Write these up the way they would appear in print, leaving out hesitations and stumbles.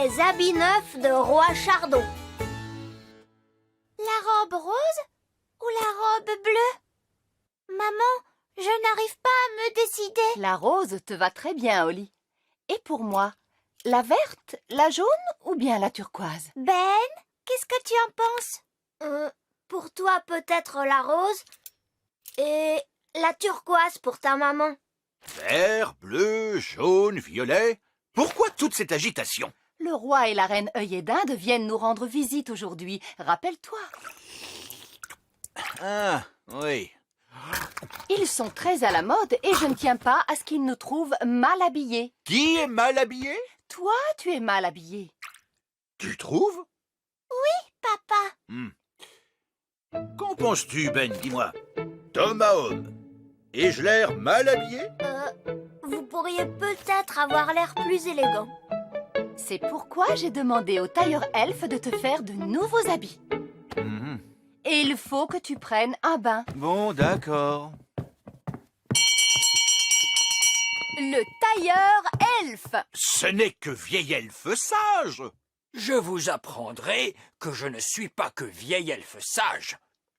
Les habits neufs de Roi Chardon. La robe rose ou la robe bleue? Maman, je n'arrive pas à me décider. La rose te va très bien, Holly. Et pour moi, la verte, la jaune ou bien la turquoise? Ben, qu'est-ce que tu en penses? Pour toi, peut-être la rose et la turquoise pour ta maman. Vert, bleu, jaune, violet. Pourquoi toute cette agitation? Le roi et la reine Œillet d'Inde viennent nous rendre visite aujourd'hui. Rappelle-toi. Ah, oui. Ils sont très à la mode et je ne tiens pas à ce qu'ils nous trouvent mal habillés. Qui est mal habillé? Toi, tu es mal habillé. Tu trouves? Papa, Qu'en penses-tu, Ben? Dis-moi. D'homme à homme. Ai-je l'air mal habillé? Vous pourriez peut-être avoir l'air plus élégant. C'est pourquoi j'ai demandé au tailleur elfe de te faire de nouveaux habits. Mhm. Et il faut que tu prennes un bain. Bon, d'accord. Le tailleur elfe. Ce n'est que vieil elfe sage. Je vous apprendrai que je ne suis pas que vieil elfe sage.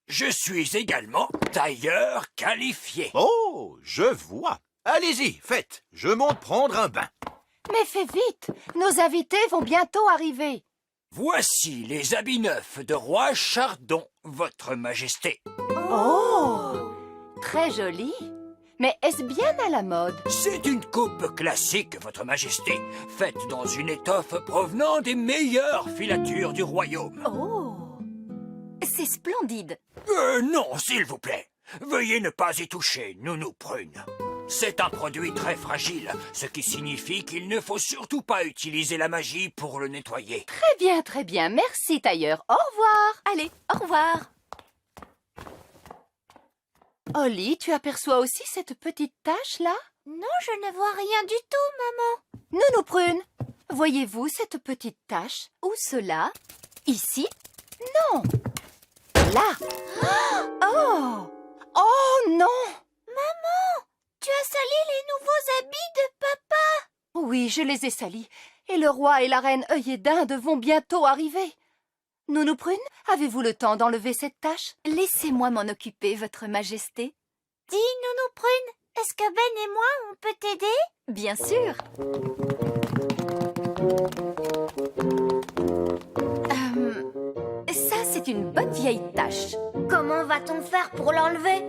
Je suis également tailleur qualifié. Oh, je vois. Allez-y, faites. Je monte prendre un bain. Mais fais vite, nos invités vont bientôt arriver. Voici les habits neufs de Roi Chardon, votre majesté. Oh, très joli. Mais est-ce bien à la mode? C'est une coupe classique, votre majesté, faite dans une étoffe provenant des meilleures filatures du royaume. Oh, c'est splendide. Non, s'il vous plaît. Veuillez ne pas y toucher, Nounou Prune. C'est un produit très fragile, ce qui signifie qu'il ne faut surtout pas utiliser la magie pour le nettoyer. Très bien, merci tailleur. Au revoir. Allez, au revoir. Holly, tu aperçois aussi cette petite tache là? non, je ne vois rien du tout, maman. Nounou Prune, voyez-vous cette petite tache? Où cela? Ici? Non. Là. Oh! Oh non! Tu as sali les nouveaux habits de papa. Oui, je les ai salis. Et le roi et la reine Œillet d'Inde vont bientôt arriver. Nounou Prune, avez-vous le temps d'enlever cette tache? Laissez-moi m'en occuper, votre majesté. Dis, Nounou Prune, est-ce que Ben et moi, on peut t'aider? Bien sûr. Ça, c'est une bonne vieille tache. Comment va-t-on faire pour l'enlever?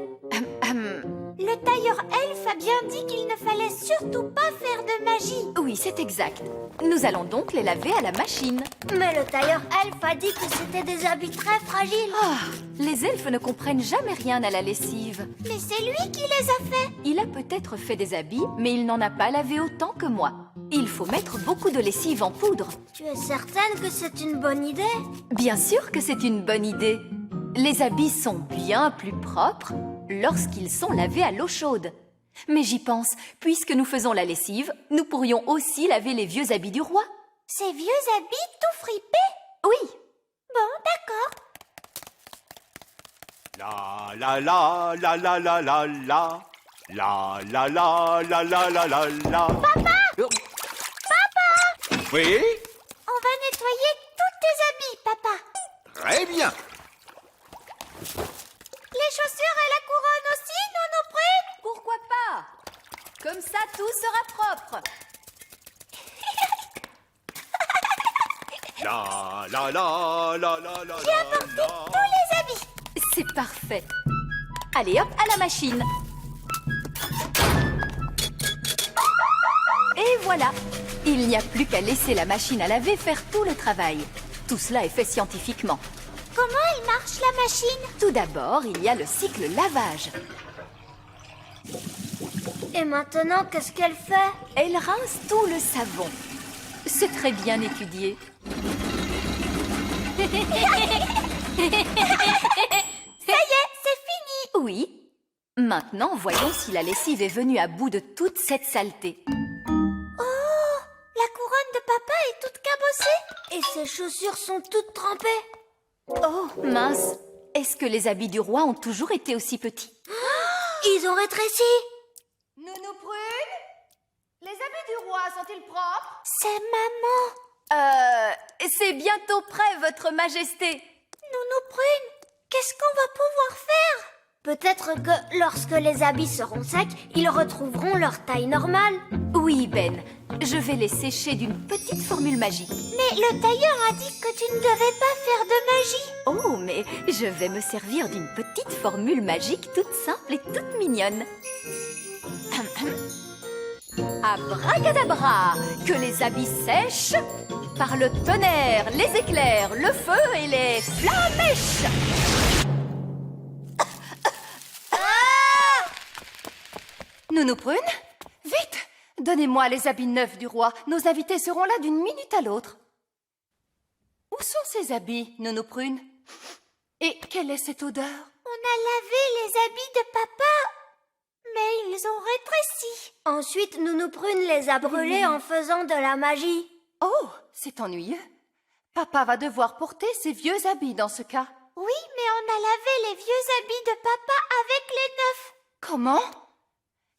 Le tailleur elfe a bien dit qu'il ne fallait surtout pas faire de magie. Oui, c'est exact. Nous allons donc les laver à la machine. Mais le tailleur elfe a dit que c'était des habits très fragiles. Ah, les elfes ne comprennent jamais rien à la lessive. Mais c'est lui qui les a fait. Il a peut-être fait des habits, mais il n'en a pas lavé autant que moi. Il faut mettre beaucoup de lessive en poudre. Tu es certaine que c'est une bonne idée? Bien sûr que c'est une bonne idée. Les habits sont bien plus propres lorsqu'ils sont lavés à l'eau chaude. Mais j'y pense, puisque nous faisons la lessive, nous pourrions aussi laver les vieux habits du roi. Ces vieux habits tout fripés. Oui, Bon, d'accord. La la la la la la la la. La la la la la la la la. Papa! Oui? On va nettoyer tous tes habits, papa. Très bien. Les chaussures et la couronne aussi, Nounou Prune. pourquoi pas? Comme ça, tout sera propre. La la la la la la. J'ai apporté Tous les habits. C'est parfait. Allez hop, à la machine. Et voilà. Il n'y a plus qu'à laisser la machine à laver faire tout le travail. Tout cela est fait scientifiquement. Comment elle marche, la machine? Tout d'abord, il y a le cycle lavage. Et maintenant, qu'est-ce qu'elle fait? Elle rince tout le savon. C'est très bien étudié. Ça y est, c'est fini. Oui. Maintenant, voyons si la lessive est venue à bout de toute cette saleté. Oh, la couronne de papa est toute cabossée. Et ses chaussures sont toutes trempées. Oh, mince. Est-ce que les habits du roi ont toujours été aussi petits? Ils ont rétréci. Nounou Prune, les habits du roi sont-ils propres? C'est maman. C'est bientôt prêt, votre majesté. Nounou Prune, qu'est-ce qu'on va pouvoir faire? Peut-être que lorsque les habits seront secs, ils retrouveront leur taille normale. Oui, Ben, je vais les sécher d'une petite formule magique. Mais le tailleur a dit que tu ne devais pas faire de magie. Oh, mais je vais me servir d'une petite formule magique toute simple et toute mignonne. Abracadabra, que les habits sèchent par le tonnerre, les éclairs, le feu et les flamèches. Nounou Prune, vite, donnez-moi les habits neufs du roi. Nos invités seront là d'une minute à l'autre. Où sont ces habits, Nounou Prune? Et quelle est cette odeur? On a lavé les habits de papa, mais ils ont rétréci. Ensuite, Nounou Prune les a brûlés en faisant de la magie. Oh, c'est ennuyeux. Papa va devoir porter ses vieux habits dans ce cas. Oui, mais on a lavé les vieux habits de papa avec les neufs. Comment?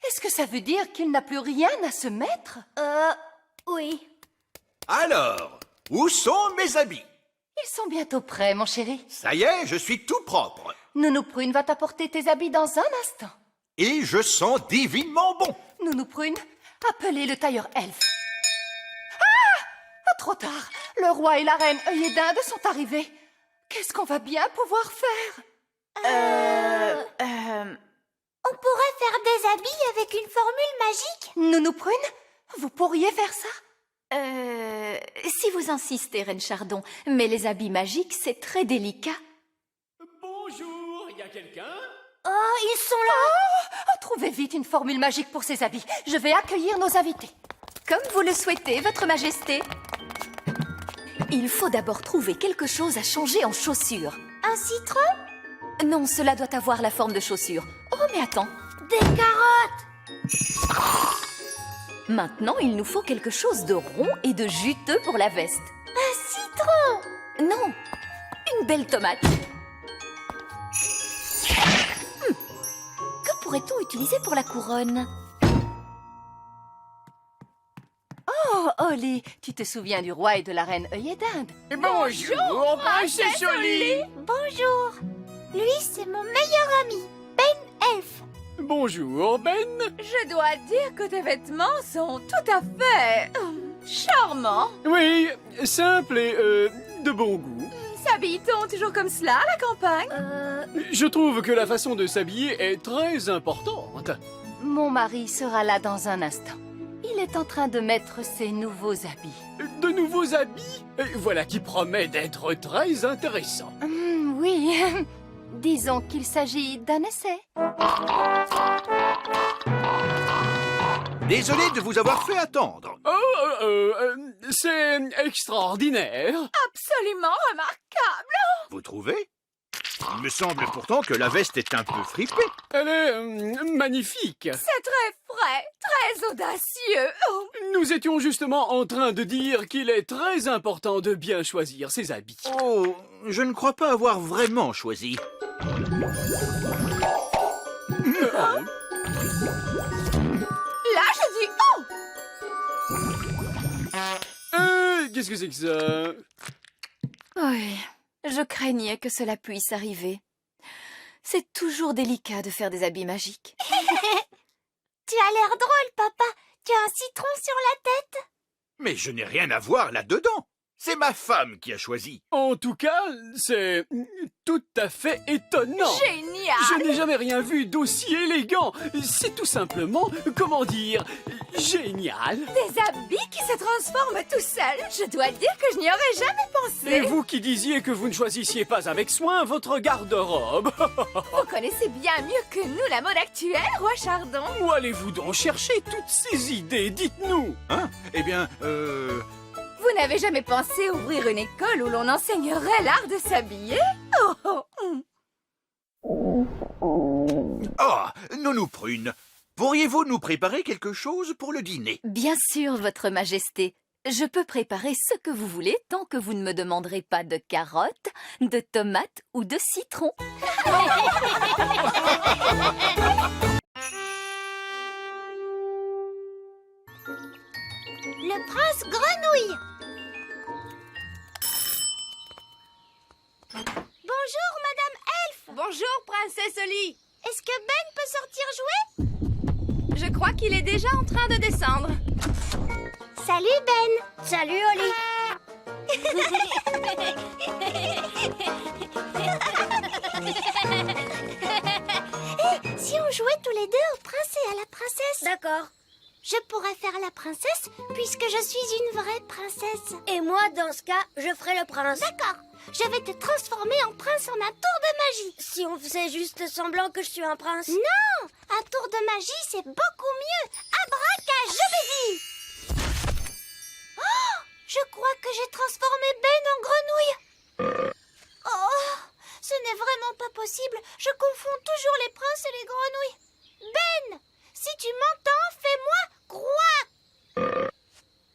Est-ce que ça veut dire qu'il n'a plus rien à se mettre? Oui. Alors, où sont mes habits? Ils sont bientôt prêts, mon chéri. Ça y est, je suis tout propre. Nounou Prune va t'apporter tes habits dans un instant. Et je sens divinement bon. Nounou Prune, appelez le tailleur elfe. Ah! Trop tard. Le roi et la reine œillet d'Inde sont arrivés. Qu'est-ce qu'on va bien pouvoir faire? On pourrait faire des habits avec une formule magique. Nounou Prune, vous pourriez faire ça? Si vous insistez, Reine Chardon, mais les habits magiques, c'est très délicat. Bonjour, y a quelqu'un? Oh, ils sont là! Trouvez vite une formule magique pour ces habits. Je vais accueillir nos invités. Comme vous le souhaitez, Votre Majesté. Il faut d'abord trouver quelque chose à changer en chaussures. Un citron? Non, cela doit avoir la forme de chaussures. Oh, mais attends. Des carottes! Maintenant, il nous faut quelque chose de rond et de juteux pour la veste. Un citron? Non, une belle tomate. Que pourrait-on utiliser pour la couronne? Oh, Holly, tu te souviens du roi et de la reine œillet d'Inde? Bonjour, princesse Oli. Bonjour. Lui, c'est mon meilleur ami, Ben Elf. Bonjour, Ben. Je dois dire que tes vêtements sont tout à fait charmants. Oui, simple et de bon goût. S'habille-t-on toujours comme cela à la campagne? Je trouve que la façon de s'habiller est très importante. Mon mari sera là dans un instant. Il est en train de mettre ses nouveaux habits. De nouveaux habits? Voilà qui promet d'être très intéressant. Oui, disons qu'il s'agit d'un essai. Désolé de vous avoir fait attendre. C'est extraordinaire. Absolument remarquable. Vous trouvez? Il me semble pourtant que la veste est un peu fripée. Elle est magnifique. C'est très frais, très audacieux. Oh. Nous étions justement en train de dire qu'il est très important de bien choisir ses habits. Oh, je ne crois pas avoir vraiment choisi. Là, je dis oh. Qu'est-ce que c'est que ça? Oui, je craignais que cela puisse arriver. C'est toujours délicat de faire des habits magiques. Tu as l'air drôle, papa. Tu as un citron sur la tête. Mais je n'ai rien à voir là-dedans. C'est ma femme qui a choisi. En tout cas, c'est tout à fait étonnant. Génial. Je n'ai jamais rien vu d'aussi élégant. C'est tout simplement, comment dire, génial. Des habits qui se transforment tout seuls. Je dois dire que je n'y aurais jamais pensé. Et vous qui disiez que vous ne choisissiez pas avec soin votre garde-robe. Vous connaissez bien mieux que nous la mode actuelle, roi Chardon. Où allez-vous donc chercher toutes ces idées? Dites-nous. Hein? Eh bien, Vous n'avez jamais pensé ouvrir une école où l'on enseignerait l'art de s'habiller? Oh, Nounou Prune, pourriez-vous nous préparer quelque chose pour le dîner? Bien sûr, Votre Majesté. Je peux préparer ce que vous voulez tant que vous ne me demanderez pas de carottes, de tomates ou de citron. Le prince Grenouille. princesse Oli. Est-ce que Ben peut sortir jouer? Je crois qu'il est déjà en train de descendre. Salut Ben. Salut, Oli. Si on jouait tous les deux au prince et à la princesse? D'accord. Je pourrais faire la princesse puisque je suis une vraie princesse. Et moi, dans ce cas, je ferai le prince. D'accord. Je vais te transformer en prince en un tour de magie. Si on faisait juste semblant que je suis un prince. Non, un tour de magie, c'est beaucoup mieux. Abracajobédi. Oh, je crois que j'ai transformé Ben en grenouille. Oh, ce n'est vraiment pas possible. Je confonds toujours les princes et les grenouilles. Ben, si tu m'entends, fais-moi croire.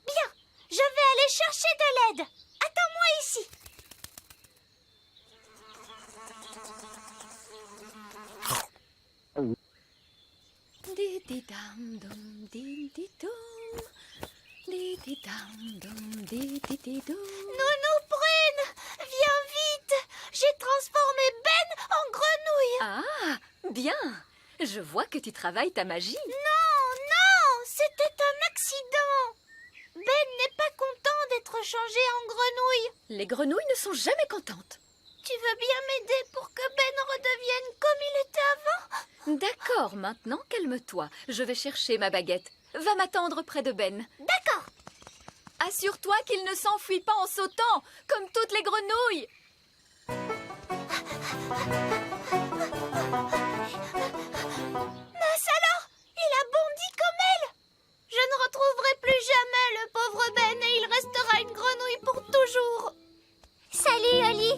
Bien, je vais aller chercher de l'aide. Attends-moi ici. Di-di-dam-dum, di-di-dum. Di-di-dam-dum, di-di-di-dum. Nounou Prune, viens vite. J'ai transformé Ben en grenouille. Ah, bien. Je vois que tu travailles ta magie. Non, c'était un accident. Ben n'est pas content d'être changé en grenouille. Les grenouilles ne sont jamais contentes. Tu veux bien m'aider pour que Ben redevienne comme il était avant? D'accord, maintenant calme-toi. Je vais chercher ma baguette. Va m'attendre près de Ben. D'accord. Assure-toi qu'il ne s'enfuit pas en sautant, comme toutes les grenouilles. Mince alors, il a bondi comme elle. Je ne retrouverai plus jamais le pauvre Ben et il restera une grenouille pour toujours. Salut Oli.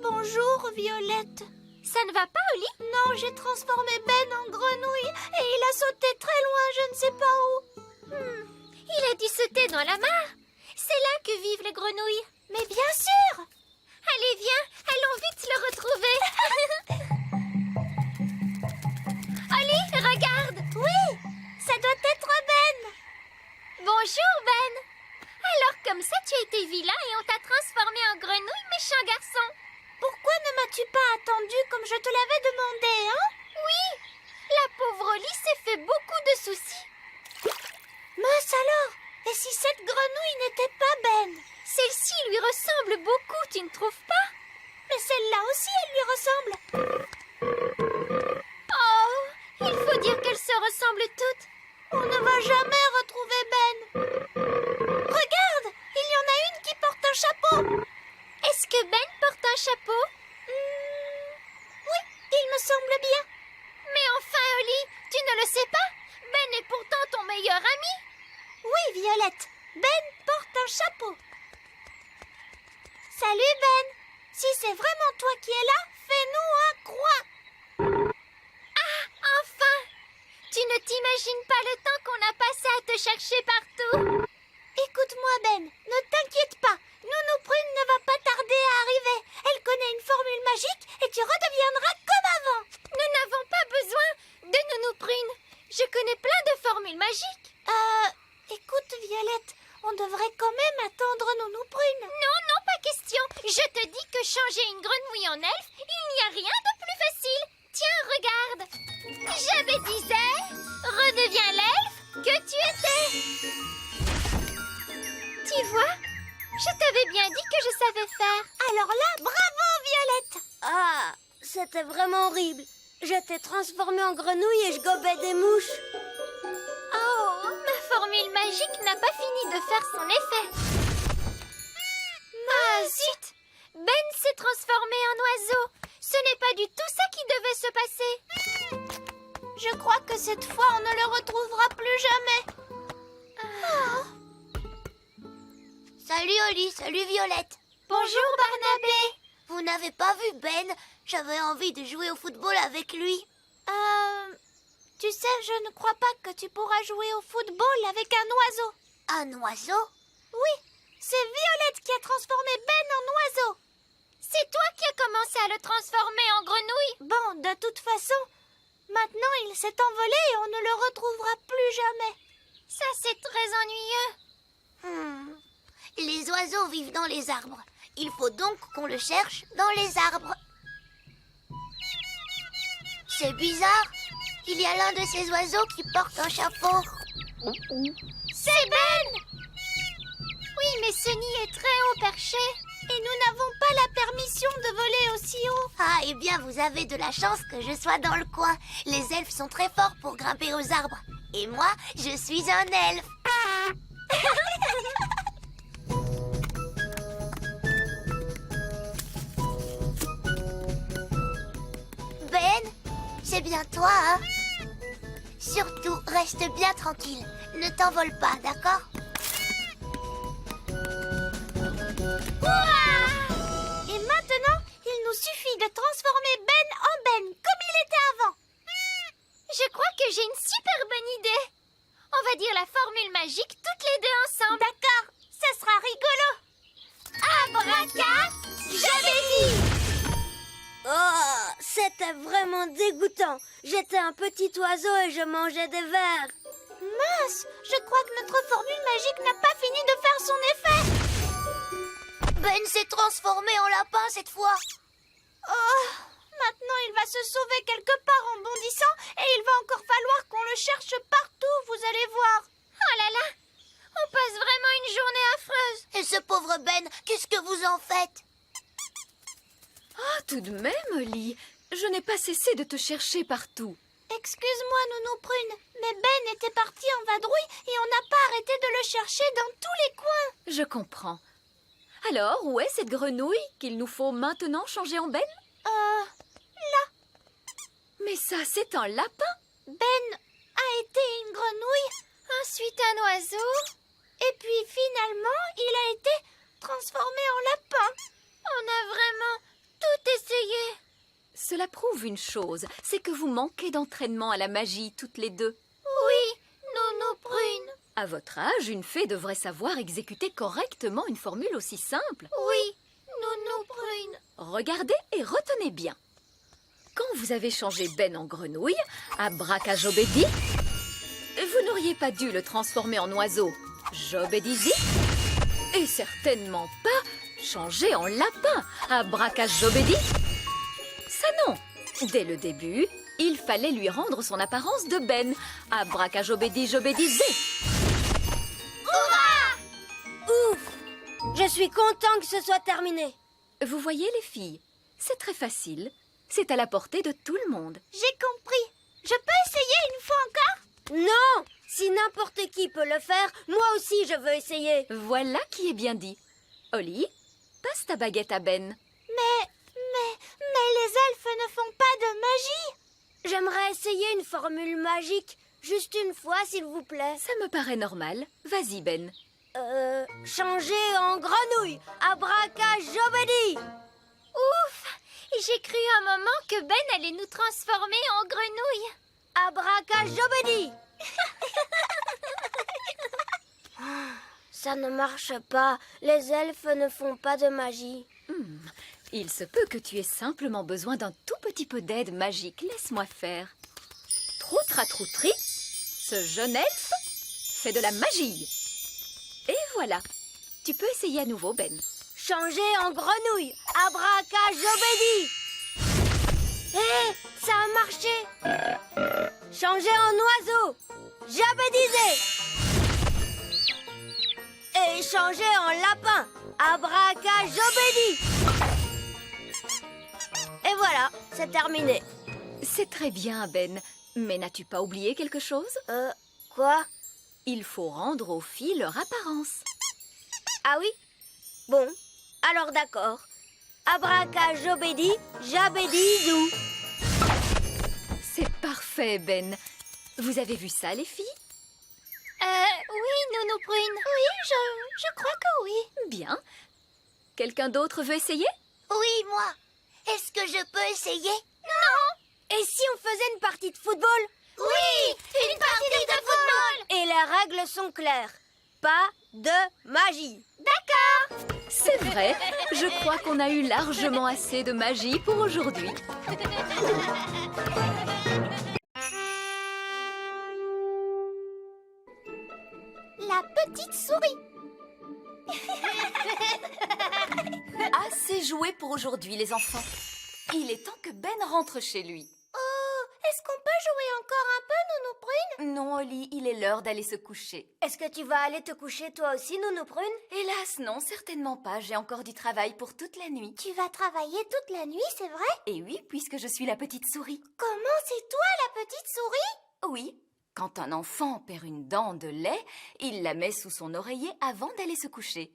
Bonjour Violette. Ça ne va pas Oli? Non, j'ai transformé Ben en grenouille et il a sauté très loin, je ne sais pas où. Il a dû sauter dans la mare. C'est là que vivent les grenouilles. Mais bien sûr. Allez, viens, allons vite le retrouver. Oli, regarde. Oui, ça doit être Ben. Bonjour Ben. Alors comme ça, tu as été vilain et on t'a transformé en grenouille, méchant garçon. Pourquoi ne m'as-tu pas attendu comme je te l'avais demandé, hein? Oui, la pauvre Oli s'est fait beaucoup de soucis. Mince alors, et si cette grenouille n'était pas Ben? Celle-ci lui ressemble beaucoup, tu ne trouves pas? Mais celle-là aussi, elle lui ressemble. Oh, il faut dire qu'elles se ressemblent toutes. On ne va jamais retrouver Ben. Regarde, il y en a une qui porte un chapeau. Est-ce que Ben porte un chapeau? Oui, il me semble bien. Mais enfin, Oli, tu ne le sais pas? Ben est pourtant ton meilleur ami. Oui, Violette, Ben porte un chapeau. Salut Ben. Si c'est vraiment toi qui es là, fais-nous un croix. Ah, enfin. Tu ne t'imagines pas le temps qu'on a passé à te chercher partout. Écoute-moi Ben, ne t'inquiète pas. Nounou Prune ne va pas tarder à arriver. Elle connaît une formule magique et tu redeviendras comme avant. Nous n'avons pas besoin de Nounou Prune. Je connais plein de formules magiques. Écoute Violette, on devrait quand même attendre Nounou Prune. Non, non, pas question. Je te dis que changer une grenouille en elfe, il n'y a rien de plus facile. Tiens, regarde. J'avais disais, redeviens l'elfe que tu étais. Tu vois, je t'avais bien dit que je savais faire. Alors là, bravo Violette. Ah, c'était vraiment horrible. Je t'ai transformée en grenouille et je gobais des mouches. Oh, ma formule magique n'a pas fini de faire son effet. Ah zut! Ben s'est transformé en oiseau. Ce n'est pas du tout ça qui devait se passer. Je crois que cette fois, on ne le retrouvera plus jamais. Salut Oli, salut Violette. Bonjour Barnabé. Vous n'avez pas vu Ben? J'avais envie de jouer au football avec lui. Tu sais, je ne crois pas que tu pourras jouer au football avec un oiseau. Un oiseau? Oui, c'est Violette qui a transformé Ben en oiseau. C'est toi qui as commencé à le transformer en grenouille. Bon, de toute façon, maintenant il s'est envolé et on ne le retrouvera plus jamais. Ça, c'est très ennuyeux. Les oiseaux vivent dans les arbres. Il faut donc qu'on le cherche dans les arbres. C'est bizarre. Il y a l'un de ces oiseaux qui porte un chapeau. C'est Ben! Oui, mais Sunny est très haut perché. Et nous n'avons pas la permission de voler aussi haut. Ah, eh bien, vous avez de la chance que je sois dans le coin. Les elfes sont très forts pour grimper aux arbres. Et moi, je suis un elfe. Ben, c'est bien toi, hein? Surtout, reste bien tranquille. Ne t'envole pas, d'accord? Et maintenant, il nous suffit de transformer Ben en Ben, comme il était avant. Je crois que j'ai une super bonne idée. On va dire la formule magique toutes les deux ensemble. D'accord, ça sera rigolo. Abraca, Jabedi. Oh, c'était vraiment dégoûtant. J'étais un petit oiseau et je mangeais des vers. Mince, je crois que notre formule magique n'a pas fini de faire son effet. Ben s'est transformé en lapin cette fois. Oh, maintenant il va se sauver quelque part en bondissant et il va encore falloir qu'on le cherche partout, vous allez voir. Oh là là, on passe vraiment une journée affreuse. Et ce pauvre Ben, qu'est-ce que vous en faites? Ah, tout de même, Oli, je n'ai pas cessé de te chercher partout. Excuse-moi, Nounou Prune, mais Ben était parti en vadrouille et on n'a pas arrêté de le chercher dans tous les coins. Je comprends. Alors, où est cette grenouille qu'il nous faut maintenant changer en Ben? Mais ça, c'est un lapin. Ben a été une grenouille, ensuite un oiseau, et puis finalement, il a été transformé en lapin. On a vraiment tout essayé. Cela prouve une chose, c'est que vous manquez d'entraînement à la magie toutes les deux. Oui, Nounou Prune. À votre âge, une fée devrait savoir exécuter correctement une formule aussi simple. Oui, Nounou Prune. Regardez et retenez bien. Quand vous avez changé Ben en grenouille, abracajobedi, vous n'auriez pas dû le transformer en oiseau, jobedizi, et certainement pas changer en lapin, abracajobedi. Ça non. Dès le début, il fallait lui rendre son apparence de Ben, abracajobedi jobedizé. Ouf! Je suis content que ce soit terminé. Vous voyez les filles, c'est très facile. C'est à la portée de tout le monde. J'ai compris. Je peux essayer une fois encore? Non! Si n'importe qui peut le faire, moi aussi je veux essayer. Voilà qui est bien dit. Oli, passe ta baguette à Ben. Mais les elfes ne font pas de magie. J'aimerais essayer une formule magique. Juste une fois, s'il vous plaît. Ça me paraît normal. Vas-y, Ben. Changer en grenouille. Abracajobedi. Ouf! J'ai cru un moment que Ben allait nous transformer en grenouille. Abracajobedi. Ça ne marche pas. Les elfes ne font pas de magie. Il se peut que tu aies simplement besoin d'un tout petit peu d'aide magique. Laisse-moi faire. Troutratroutri, ce jeune elfe fait de la magie. Et voilà. Tu peux essayer à nouveau, Ben. Changer en grenouille. Abracajobedi. Hé, ça a marché. Changer en oiseau. Jabedizé. Et changer en lapin. Abracajobedi. Et voilà, c'est terminé. C'est très bien, Ben. Mais n'as-tu pas oublié quelque chose? Quoi? Il faut rendre aux filles leur apparence. Ah oui? Bon, alors d'accord. Abracajobedi, jabedizou. C'est parfait, Ben. Vous avez vu ça, les filles? Oui, Nounou Prune. Oui, je crois que oui. Bien. Quelqu'un d'autre veut essayer? Oui, moi. Est-ce que je peux essayer? Non. Et si on faisait une partie de football? Oui, une partie de football. Et les règles sont claires. Pas de magie. D'accord. C'est vrai. Je crois qu'on a eu largement assez de magie pour aujourd'hui. La petite souris. Assez joué pour aujourd'hui, les enfants. Il est temps que Ben rentre chez lui. Oh, Non, Oli, il est l'heure d'aller se coucher. Est-ce que tu vas aller te coucher toi aussi, Nounou Prune? Hélas, non, certainement pas. J'ai encore du travail pour toute la nuit. Tu vas travailler toute la nuit, c'est vrai? Et oui, puisque je suis la petite souris. Comment c'est toi, la petite souris? Oui. Quand un enfant perd une dent de lait, il la met sous son oreiller avant d'aller se coucher.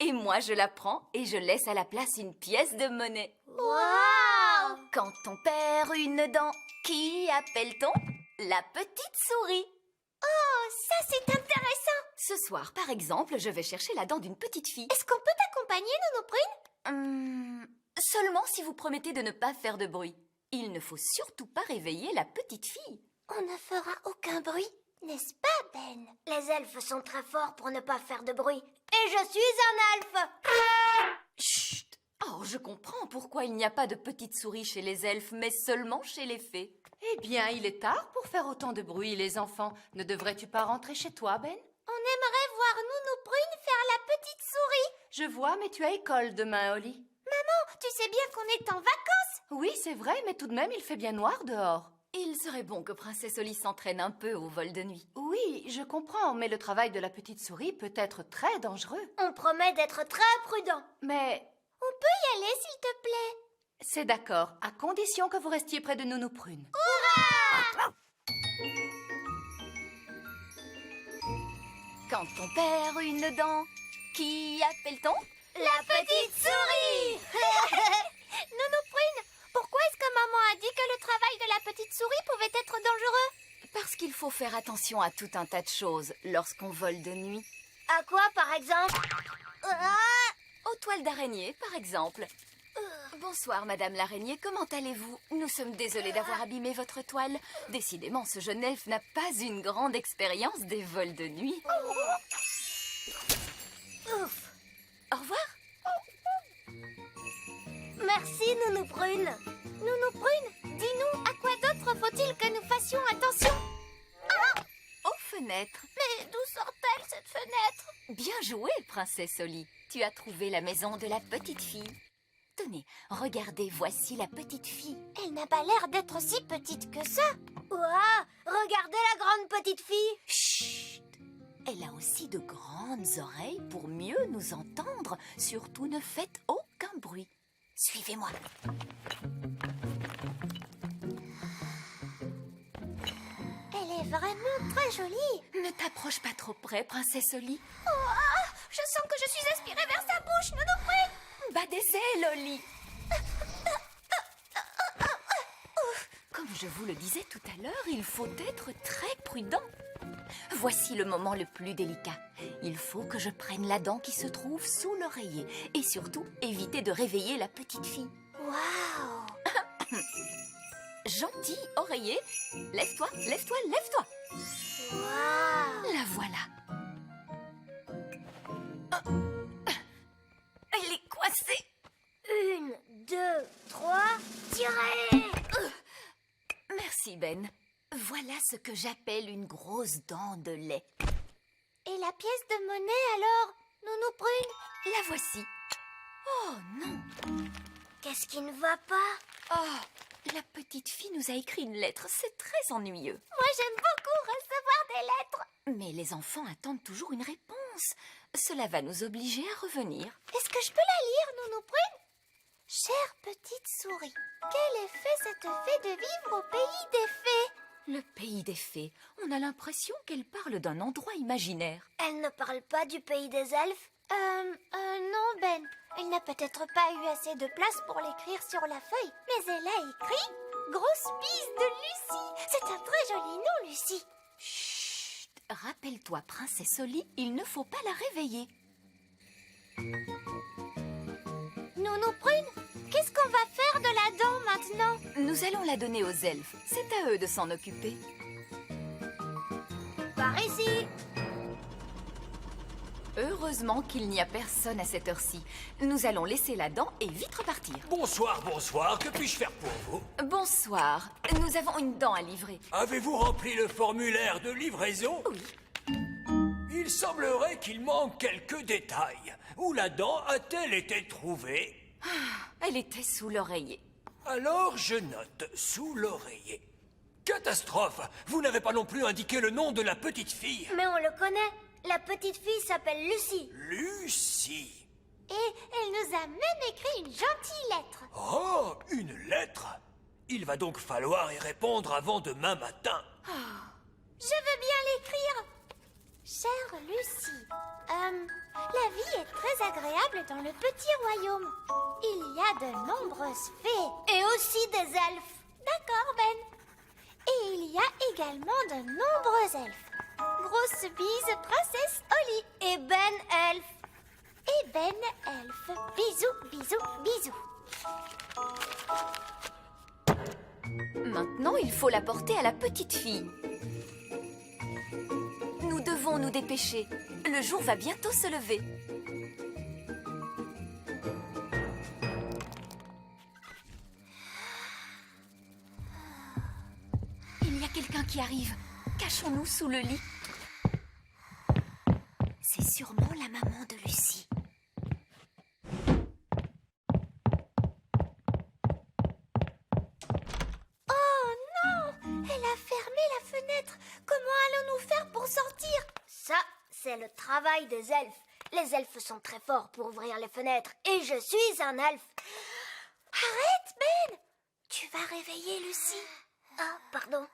Et moi, je la prends et je laisse à la place une pièce de monnaie. Waouh! Quand on perd une dent, qui appelle-t-on? La petite souris. Oh, ça c'est intéressant! Ce soir, par exemple, je vais chercher la dent d'une petite fille. Est-ce qu'on peut t'accompagner, Nounou Prune? Seulement si vous promettez de ne pas faire de bruit. Il ne faut surtout pas réveiller la petite fille. On ne fera aucun bruit, n'est-ce pas, Ben? Les elfes sont très forts pour ne pas faire de bruit. Et je suis un elfe! Chut! Oh, je comprends pourquoi il n'y a pas de petite souris chez les elfes, mais seulement chez les fées. Eh bien, il est tard pour faire autant de bruit, les enfants. Ne devrais-tu pas rentrer chez toi, Ben? On aimerait voir Nounou Prune faire la petite souris. Je vois, mais tu as école demain, Oli. Maman, tu sais bien qu'on est en vacances. Oui, c'est vrai, mais tout de même, il fait bien noir dehors. Il serait bon que Princesse Oli s'entraîne un peu au vol de nuit. Oui, je comprends, mais le travail de la petite souris peut être très dangereux. On promet d'être très prudent. Mais On peut y aller, s'il te plaît? c'est d'accord, à condition que vous restiez près de Nounou Prune. Quand on perd une dent, qui appelle-t-on? La petite souris. Nounou Prune, pourquoi est-ce que maman a dit que le travail de la petite souris pouvait être dangereux? Parce qu'il faut faire attention à tout un tas de choses lorsqu'on vole de nuit. À quoi, par exemple? Aux toiles d'araignée, par exemple. Bonsoir, Madame l'araignée, comment allez-vous? Nous sommes désolés d'avoir abîmé votre toile. Décidément, ce jeune elfe n'a pas une grande expérience des vols de nuit. Ouf. Au revoir. Merci, Nounou Prune. Nounou Prune, dis-nous, à quoi d'autre faut-il que nous fassions attention? Aux fenêtres. Mais d'où sort-elle, cette fenêtre? Bien joué, Princesse Oli. Tu as trouvé la maison de la petite fille. Tenez, regardez, voici la petite fille. Elle n'a pas l'air d'être si petite que ça. Ouah, regardez la grande petite fille. Chut! Elle a aussi de grandes oreilles pour mieux nous entendre. Surtout, ne faites aucun bruit. Suivez-moi. Elle est vraiment très jolie. Ne t'approche pas trop près, Princesse Oli. Je sens que je suis aspirée vers sa bouche, Nounou Prune. Bas des ailes, Oli. Comme je vous le disais tout à l'heure, il faut être très prudent. Voici le moment le plus délicat. Il faut que je prenne la dent qui se trouve sous l'oreiller. Et surtout, éviter de réveiller la petite fille. Waouh. Gentil oreiller, lève-toi, lève-toi, lève-toi. Waouh. La voilà. Elle est coincée. 1, 2, 3, tirez. Merci, Ben. Voilà ce que j'appelle une grosse dent de lait. Et la pièce de monnaie alors, Nounou Prune? La voici. Oh non. Qu'est-ce qui ne va pas? Oh, la petite fille nous a écrit une lettre. C'est très ennuyeux. Moi, j'aime beaucoup recevoir des lettres. Mais les enfants attendent toujours une réponse. Cela va nous obliger à revenir. Est-ce que je peux la lire, Nounou Prune? Chère petite souris, quel effet ça te fait de vivre au pays des fées? Le pays des fées. On a l'impression qu'elle parle d'un endroit imaginaire. Elle ne parle pas du pays des elfes? Non, Ben. Elle n'a peut-être pas eu assez de place pour l'écrire sur la feuille, mais elle a écrit « Grosse bise de Lucie ». C'est un très joli nom, Lucie. Chut. Rappelle-toi, Princesse Oli, il ne faut pas la réveiller. Nounou Prune, qu'est-ce qu'on va faire de la dent maintenant? Nous allons la donner aux elfes. C'est à eux de s'en occuper. Par ici. Heureusement qu'il n'y a personne à cette heure-ci. Nous allons laisser la dent et vite repartir. Bonsoir, bonsoir, que puis-je faire pour vous? Bonsoir. Nous avons une dent à livrer. Avez-vous rempli le formulaire de livraison? Oui. Il semblerait qu'il manque quelques détails. Où la dent a-t-elle été trouvée? Elle était sous l'oreiller. Alors je note sous l'oreiller. Catastrophe! Vous n'avez pas non plus indiqué le nom de la petite fille. Mais on le connaît. La petite fille s'appelle Lucie. Lucie. Et elle nous a même écrit une gentille lettre. Oh, une lettre. Il va donc falloir y répondre avant demain matin. Je veux bien l'écrire. Chère Lucie, la vie est très agréable dans le petit royaume. Il y a de nombreuses fées et aussi des elfes. D'accord, Ben. Et il y a également de nombreux elfes. Grosse bise, princesse Holly. Et Ben elfe. Et Ben elfe. Bisous, bisous, bisous. Maintenant, il faut la porter à la petite fille. Nous devons nous dépêcher. Le jour va bientôt se lever. Il y a quelqu'un qui arrive. Cachons-nous sous le lit. C'est sûrement la maman de Lucie. Oh non! Elle a fermé la fenêtre. Comment allons-nous faire pour sortir? Ça, c'est le travail des elfes. Les elfes sont très forts pour ouvrir les fenêtres. Et je suis un elfe. Arrête, Ben! Tu vas réveiller Lucie. Ah, pardon.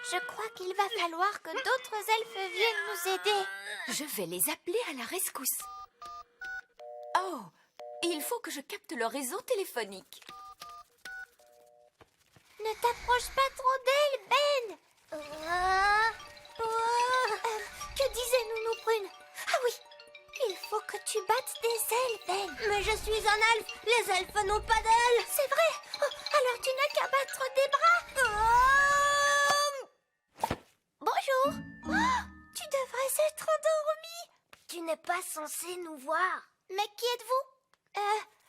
Je crois qu'il va falloir que d'autres elfes viennent nous aider. Je vais les appeler à la rescousse. Oh, il faut que je capte leur réseau téléphonique. Ne t'approche pas trop d'elle, Ben. Que disait Nounou Prune? Ah oui, il faut que tu battes des ailes, Ben. Mais je suis un elfe. Les elfes n'ont pas d'ailes. C'est vrai. Oh, alors tu n'as qu'à battre des bras. Bonjour. Oh, tu devrais être endormie. Tu n'es pas censée nous voir. Mais qui êtes-vous?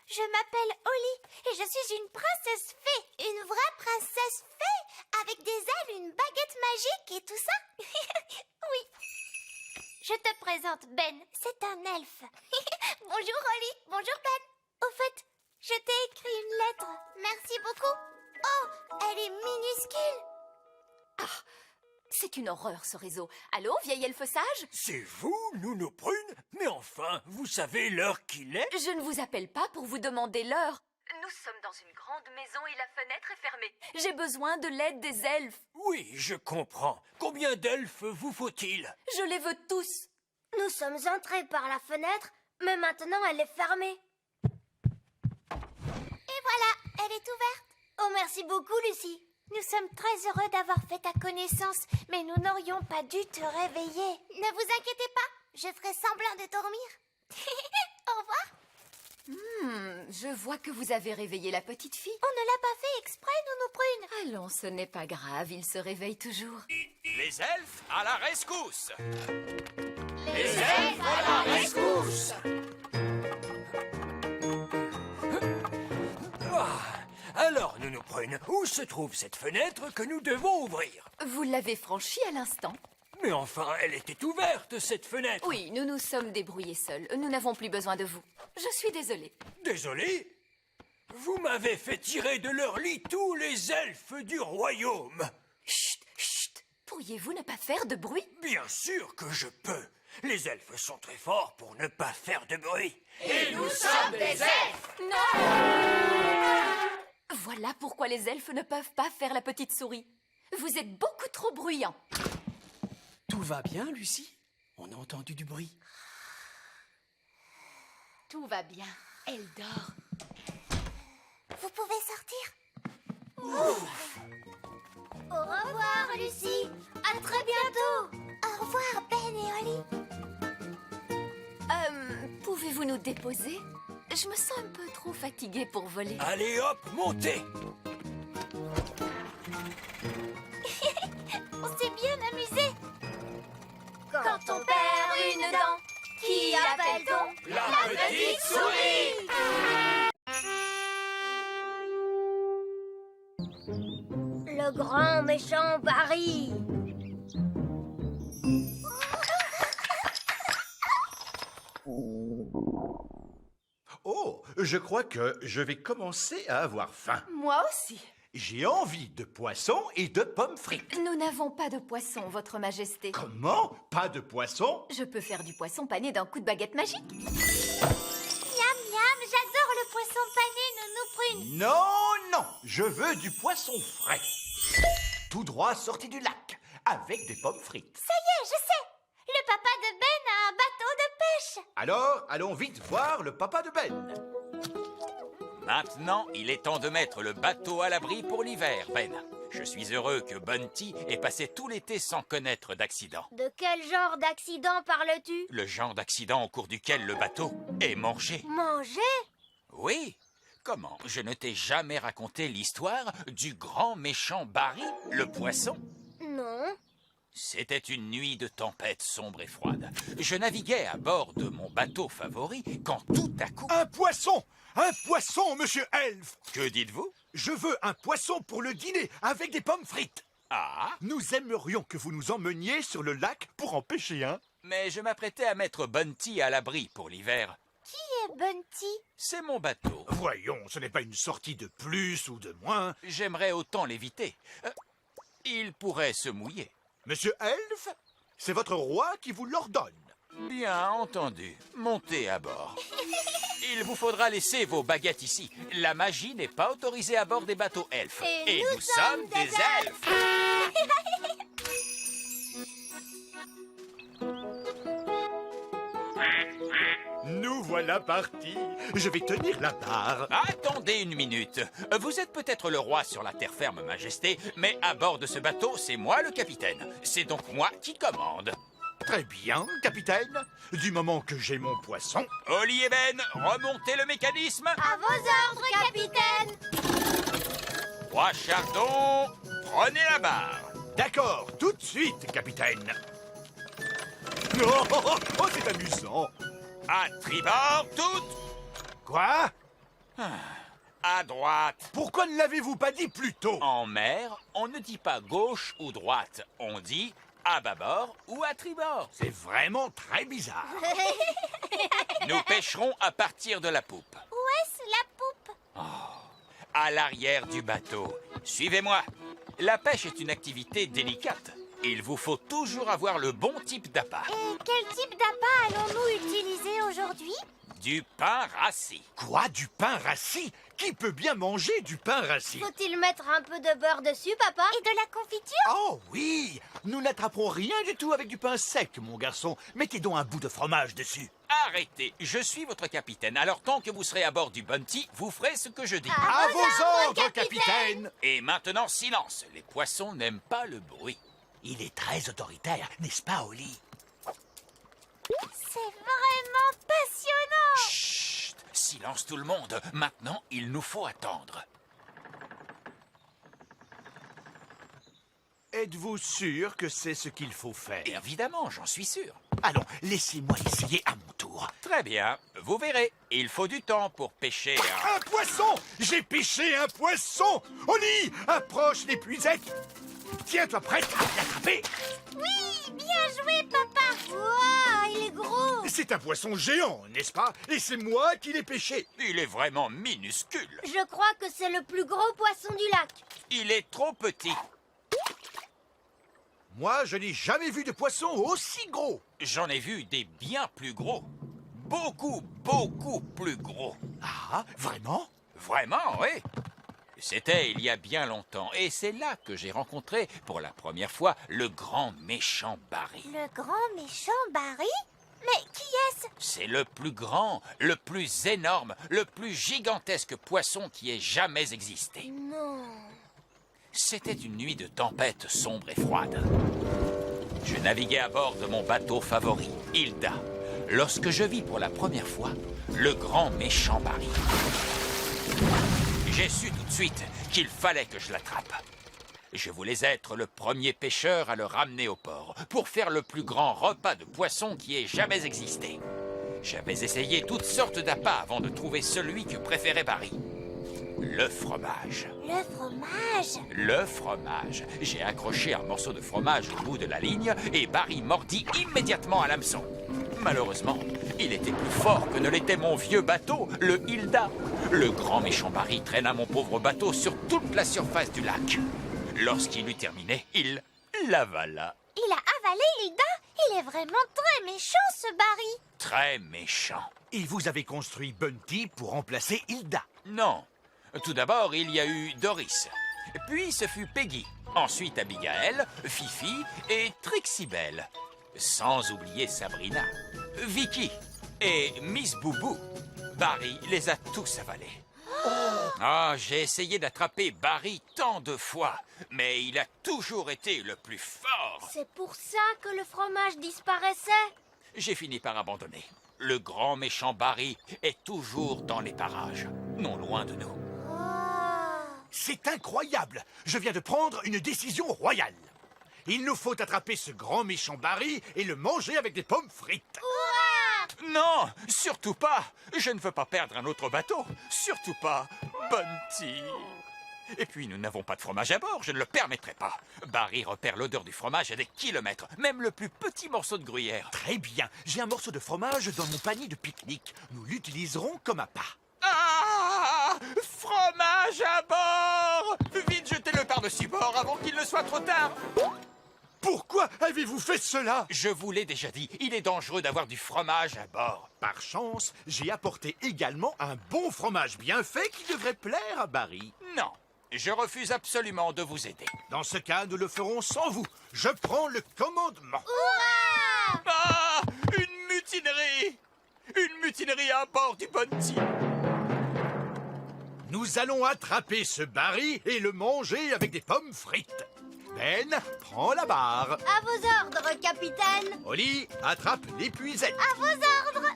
Je m'appelle Holly et je suis une princesse fée. Une vraie princesse fée avec des ailes, une baguette magique et tout ça. Oui. Je te présente Ben, c'est un elfe. Bonjour Holly, bonjour Ben. Au fait, je t'ai écrit une lettre. Merci beaucoup. Oh, elle est minuscule. C'est une horreur, ce réseau. Allô, vieil elfe sage? C'est vous, Nounou Prune? Mais enfin, vous savez l'heure qu'il est? Je ne vous appelle pas pour vous demander l'heure. Nous sommes dans une grande maison et la fenêtre est fermée. J'ai besoin de l'aide des elfes. Oui, je comprends. Combien d'elfes vous faut-il? Je les veux tous. Nous sommes entrés par la fenêtre, mais maintenant elle est fermée. Et voilà, elle est ouverte. Oh, merci beaucoup, Lucie. Nous sommes très heureux d'avoir fait ta connaissance, mais nous n'aurions pas dû te réveiller. Ne vous inquiétez pas, je ferai semblant de dormir. Au revoir. Je vois que vous avez réveillé la petite fille. On ne l'a pas fait exprès, Nounou Prune. Allons, ce n'est pas grave, il se réveille toujours. Les elfes à la rescousse! Les elfes à la rescousse! Alors, Nounou Prune, où se trouve cette fenêtre que nous devons ouvrir? Vous l'avez franchie à l'instant. Mais enfin, elle était ouverte, cette fenêtre. Oui, nous nous sommes débrouillés seuls. Nous n'avons plus besoin de vous. Je suis désolée. Désolé? Vous m'avez fait tirer de leur lit tous les elfes du royaume. Chut, chut. Pourriez-vous ne pas faire de bruit? Bien sûr que je peux. Les elfes sont très forts pour ne pas faire de bruit. Voilà pourquoi les elfes ne peuvent pas faire la petite souris. Vous êtes beaucoup trop bruyants. Tout va bien, Lucie? On a entendu du bruit. Tout va bien. Elle dort. Vous pouvez sortir. Au revoir, Lucie. À très bientôt. Au revoir, Ben et Holly. Pouvez-vous nous déposer? Je me sens un peu trop fatiguée pour voler. Allez hop, montez! On s'est bien amusé. Quand on perd une dent, qui appelle-t-on? La petite souris! Le grand méchant Barry. Oh, je crois que je vais commencer à avoir faim. Moi aussi. J'ai envie de poisson et de pommes frites. Nous n'avons pas de poisson, Votre Majesté. Comment? Pas de poisson? Je peux faire du poisson pané d'un coup de baguette magique. Miam, miam, j'adore le poisson pané, Nounou Prune. Non, non, je veux du poisson frais. Tout droit sorti du lac, avec des pommes frites. Ça y est, je sais. Le papa de Ben a un bateau de pêche. Alors, allons vite voir le papa de Ben. Maintenant, il est temps de mettre le bateau à l'abri pour l'hiver, Ben. Je suis heureux que Bunty ait passé tout l'été sans connaître d'accident. De quel genre d'accident parles-tu? Le genre d'accident au cours duquel le bateau est mangé. Manger? Oui. Comment? Je ne t'ai jamais raconté l'histoire du grand méchant Barry, le poisson? Non. C'était une nuit de tempête sombre et froide. Je naviguais à bord de mon bateau favori quand tout à coup... Un poisson! Un poisson, monsieur Elf! Que dites-vous? Je veux un poisson pour le dîner, avec des pommes frites. Ah, Nous aimerions que vous nous emmeniez sur le lac pour en pêcher un. mais je m'apprêtais à mettre Bunty à l'abri pour l'hiver. Qui est Bunty? C'est mon bateau. Voyons, ce n'est pas une sortie de plus ou de moins. J'aimerais autant l'éviter. Il pourrait se mouiller. Monsieur Elf, c'est votre roi qui vous l'ordonne. Bien entendu. Montez à bord. Il vous faudra laisser vos baguettes ici. La magie n'est pas autorisée à bord des bateaux elfes. Et nous sommes des elfes. Nous voilà partis. Je vais tenir la barre. Attendez une minute. Vous êtes peut-être le roi sur la terre ferme, Majesté, mais à bord de ce bateau, c'est moi le capitaine. C'est donc moi qui commande. Très bien, capitaine. Du moment que j'ai mon poisson. Oli et Ben, remontez le mécanisme. À vos ordres, capitaine. Roi Chardon, prenez la barre. D'accord, tout de suite, capitaine. Oh, c'est amusant. À tribord, toutes. Quoi? À droite. Pourquoi ne l'avez-vous pas dit plus tôt? En mer, on ne dit pas gauche ou droite. On dit à bâbord ou à tribord. C'est vraiment très bizarre. Nous pêcherons à partir de la poupe. Où est-ce la poupe? À l'arrière du bateau. Suivez-moi. La pêche est une activité délicate. Il vous faut toujours avoir le bon type d'appât. Et quel type d'appât allons-nous utiliser aujourd'hui? Du pain rassis. Quoi, du pain rassis? Qui peut bien manger du pain rassis? Faut-il mettre un peu de beurre dessus, papa? Et de la confiture? Oh oui! Nous n'attraperons rien du tout avec du pain sec, mon garçon. Mettez donc un bout de fromage dessus. Arrêtez, je suis votre capitaine. Alors tant que vous serez à bord du Bunty, vous ferez ce que je dis. À vos ordres, capitaine! Et maintenant, silence. Les poissons n'aiment pas le bruit. Il est très autoritaire, n'est-ce pas, Oli? C'est vraiment passionnant! Chut! Silence tout le monde. Maintenant, il nous faut attendre. Êtes-vous sûr que c'est ce qu'il faut faire? Évidemment, j'en suis sûr. Allons, laissez-moi essayer à mon tour. Très bien, vous verrez. Il faut du temps pour pêcher un... Un poisson! J'ai pêché un poisson! Oli, approche l'épuisette! Tiens-toi prête à l'attraper! Oui, bien joué, papa! Wow, il est gros! C'est un poisson géant, n'est-ce pas? Et c'est moi qui l'ai pêché. Il est vraiment minuscule. Je crois que c'est le plus gros poisson du lac. Il est trop petit. Moi, je n'ai jamais vu de poisson aussi gros. J'en ai vu des bien plus gros. Beaucoup, beaucoup plus gros. Ah, vraiment? Vraiment, oui. C'était il y a bien longtemps, et c'est là que j'ai rencontré pour la première fois le grand méchant Barry. Le grand méchant Barry? Mais qui est-ce? C'est le plus grand, le plus énorme, le plus gigantesque poisson qui ait jamais existé. Non. C'était une nuit de tempête sombre et froide. Je naviguais à bord de mon bateau favori, Hilda, lorsque je vis pour la première fois le grand méchant Barry. J'ai su tout de suite qu'il fallait que je l'attrape. Je voulais être le premier pêcheur à le ramener au port pour faire le plus grand repas de poisson qui ait jamais existé. J'avais essayé toutes sortes d'appâts avant de trouver celui que préférait Barry. Le fromage. Le fromage? Le fromage. J'ai accroché un morceau de fromage au bout de la ligne et Barry mordit immédiatement à l'hameçon. Malheureusement, Il était plus fort que ne l'était mon vieux bateau, le Hilda. Le grand méchant Barry traîna mon pauvre bateau sur toute la surface du lac. Lorsqu'il eut terminé, il l'avala. Il a avalé Hilda? Il est vraiment très méchant, ce Barry. Très méchant. Et vous avez construit Bunty pour remplacer Hilda. Non. Tout d'abord, il y a eu Doris. Puis ce fut Peggy. Ensuite Abigail, Fifi et Trixie Belle. Sans oublier Sabrina, Vicky et Miss Boubou. Barry les a tous avalés. Ah, j'ai essayé d'attraper Barry tant de fois, mais il a toujours été le plus fort. C'est pour ça que le fromage disparaissait. J'ai fini par abandonner. Le grand méchant Barry est toujours dans les parages, non loin de nous. C'est incroyable! Je viens de prendre une décision royale. Il nous faut attraper ce grand méchant Barry et le manger avec des pommes frites. Non, surtout pas. Je ne veux pas perdre un autre bateau. Surtout pas, Bunty. Et puis, nous n'avons pas de fromage à bord. Je ne le permettrai pas. Barry repère l'odeur du fromage à des kilomètres. Même le plus petit morceau de gruyère. Très bien. J'ai un morceau de fromage dans mon panier de pique-nique. Nous l'utiliserons comme appât. Ah! Fromage à bord! Vite, jetez-le par-dessus bord avant qu'il ne soit trop tard. Pourquoi avez-vous fait cela? Je vous l'ai déjà dit, il est dangereux d'avoir du fromage à bord. Par chance, j'ai apporté également un bon fromage bien fait qui devrait plaire à Barry. Non, je refuse absolument de vous aider. Dans ce cas, nous le ferons sans vous. Je prends le commandement. Ah! Une mutinerie! Une mutinerie à bord du Bunty! Nous allons attraper ce Barry et le manger avec des pommes frites. Ben, prends la barre. À vos ordres, capitaine. Holly, attrape l'épuisette. À vos ordres.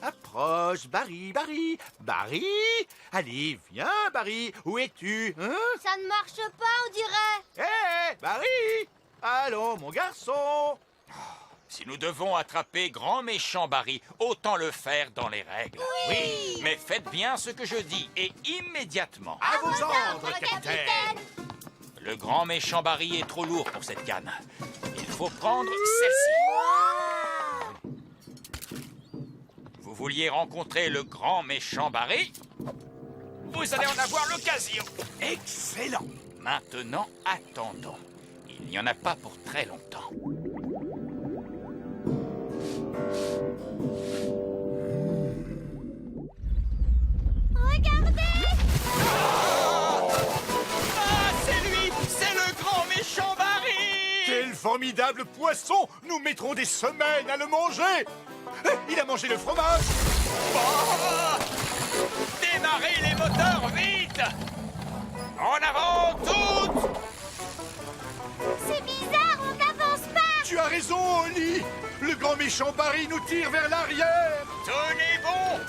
Approche, Barry, Barry, Barry. Allez, viens, Barry. Où es-tu, hein? Ça ne marche pas, on dirait. Hé, Barry. Allons, mon garçon. Si nous devons attraper grand méchant Barry, autant le faire dans les règles. Oui. Mais faites bien ce que je dis, et immédiatement. À vos ordres, capitaine. Le grand méchant Barry est trop lourd pour cette canne. Il faut prendre celle-ci. Vous vouliez rencontrer le grand méchant Barry? Vous allez en avoir l'occasion. Excellent. Maintenant, attendons. Il n'y en a pas pour très longtemps. Regardez. Méchant Barry! Quel formidable poisson! Nous mettrons des semaines à le manger! Il a mangé le fromage! Oh! Démarrez les moteurs, vite! En avant, toutes! C'est bizarre, on n'avance pas. Tu as raison, Holly! Le grand méchant Barry nous tire vers l'arrière! Tenez bon!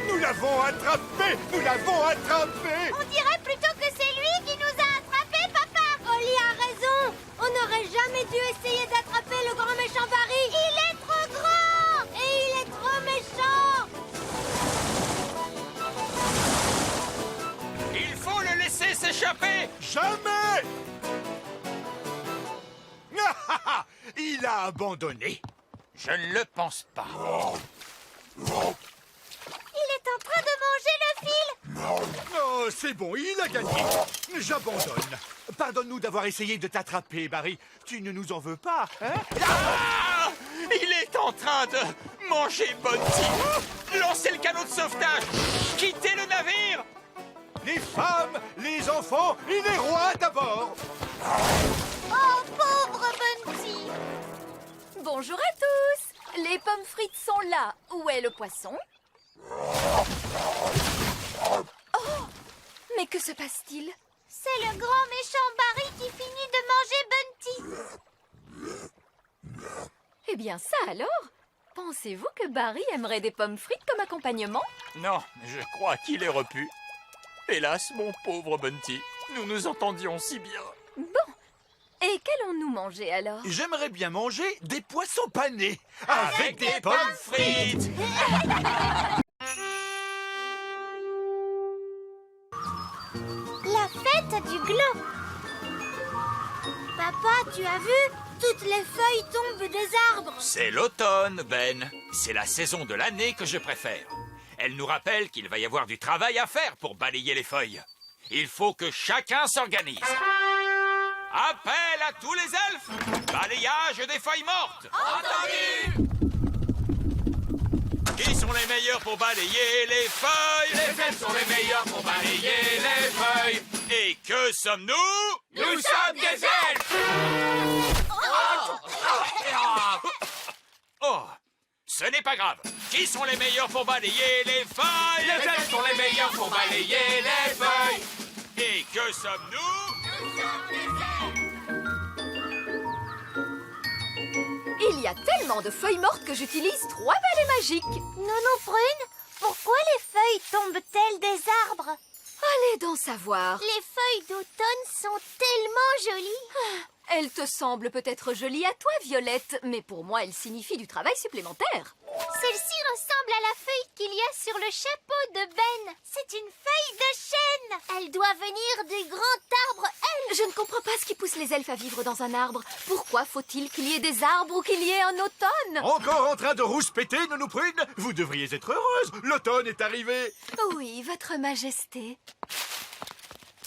Nous l'avons attrapé! Nous l'avons attrapé! On dirait plutôt que c'est lui qui nous a attrapés, papa. Holly a raison. On n'aurait jamais dû essayer d'attraper le grand méchant Barry. Il est trop grand et il est trop méchant. Il faut le laisser s'échapper! Jamais! Il a abandonné. Je ne le pense pas. Il est en train de manger le fil. Oh, c'est bon, il a gagné. J'abandonne. Pardonne-nous d'avoir essayé de t'attraper, Barry. Tu ne nous en veux pas, hein? Ah! Il est en train de manger Bunty! Lancez le canot de sauvetage! Quittez le navire! Les femmes, les enfants et les rois d'abord. Oh, pauvre Bunty. Bonjour à tous! Les pommes frites sont là. Où est le poisson? Oh! Mais que se passe-t-il? C'est le grand méchant Barry qui finit de manger Bunty. Eh bien ça alors? Pensez-vous que Barry aimerait des pommes frites comme accompagnement? Non, je crois qu'il est repu. Hélas, mon pauvre Bunty, nous nous entendions si bien. Bon, et qu'allons-nous manger alors? J'aimerais bien manger des poissons panés. Avec des pommes frites! La fête du gland. Papa, tu as vu? Toutes les feuilles tombent des arbres. C'est l'automne, Ben. C'est la saison de l'année que je préfère. Elle nous rappelle qu'il va y avoir du travail à faire pour balayer les feuilles. Il faut que chacun s'organise. Appel à tous les elfes! Balayage des feuilles mortes! Entendu! Qui sont les meilleurs pour balayer les feuilles? Les elfes sont les meilleurs pour balayer les feuilles. Et que sommes-nous? Nous sommes des elfes! Oh, ce n'est pas grave. Qui sont les meilleurs pour balayer les feuilles? Les elfes sont les meilleurs pour balayer les feuilles. Et que sommes-nous? Nous sommes des elfes! Il y a tellement de feuilles mortes que j'utilise 3 balais magiques. Nounou Prune, pourquoi les feuilles tombent-elles des arbres? Allez donc savoir. Les feuilles d'automne sont tellement jolies. Elles te semblent peut-être jolies à toi, Violette, mais pour moi, elles signifient du travail supplémentaire. Celle-ci ressemble à la feuille qu'il y a sur le chapeau de Ben. C'est une feuille de chêne. Elle doit venir du grand arbre elfe. Je ne comprends pas ce qui pousse les elfes à vivre dans un arbre. Pourquoi faut-il qu'il y ait des arbres ou qu'il y ait un automne? Encore en train de rouspéter, Nounou Prune? Vous devriez être heureuse. L'automne est arrivé. Oui, votre majesté.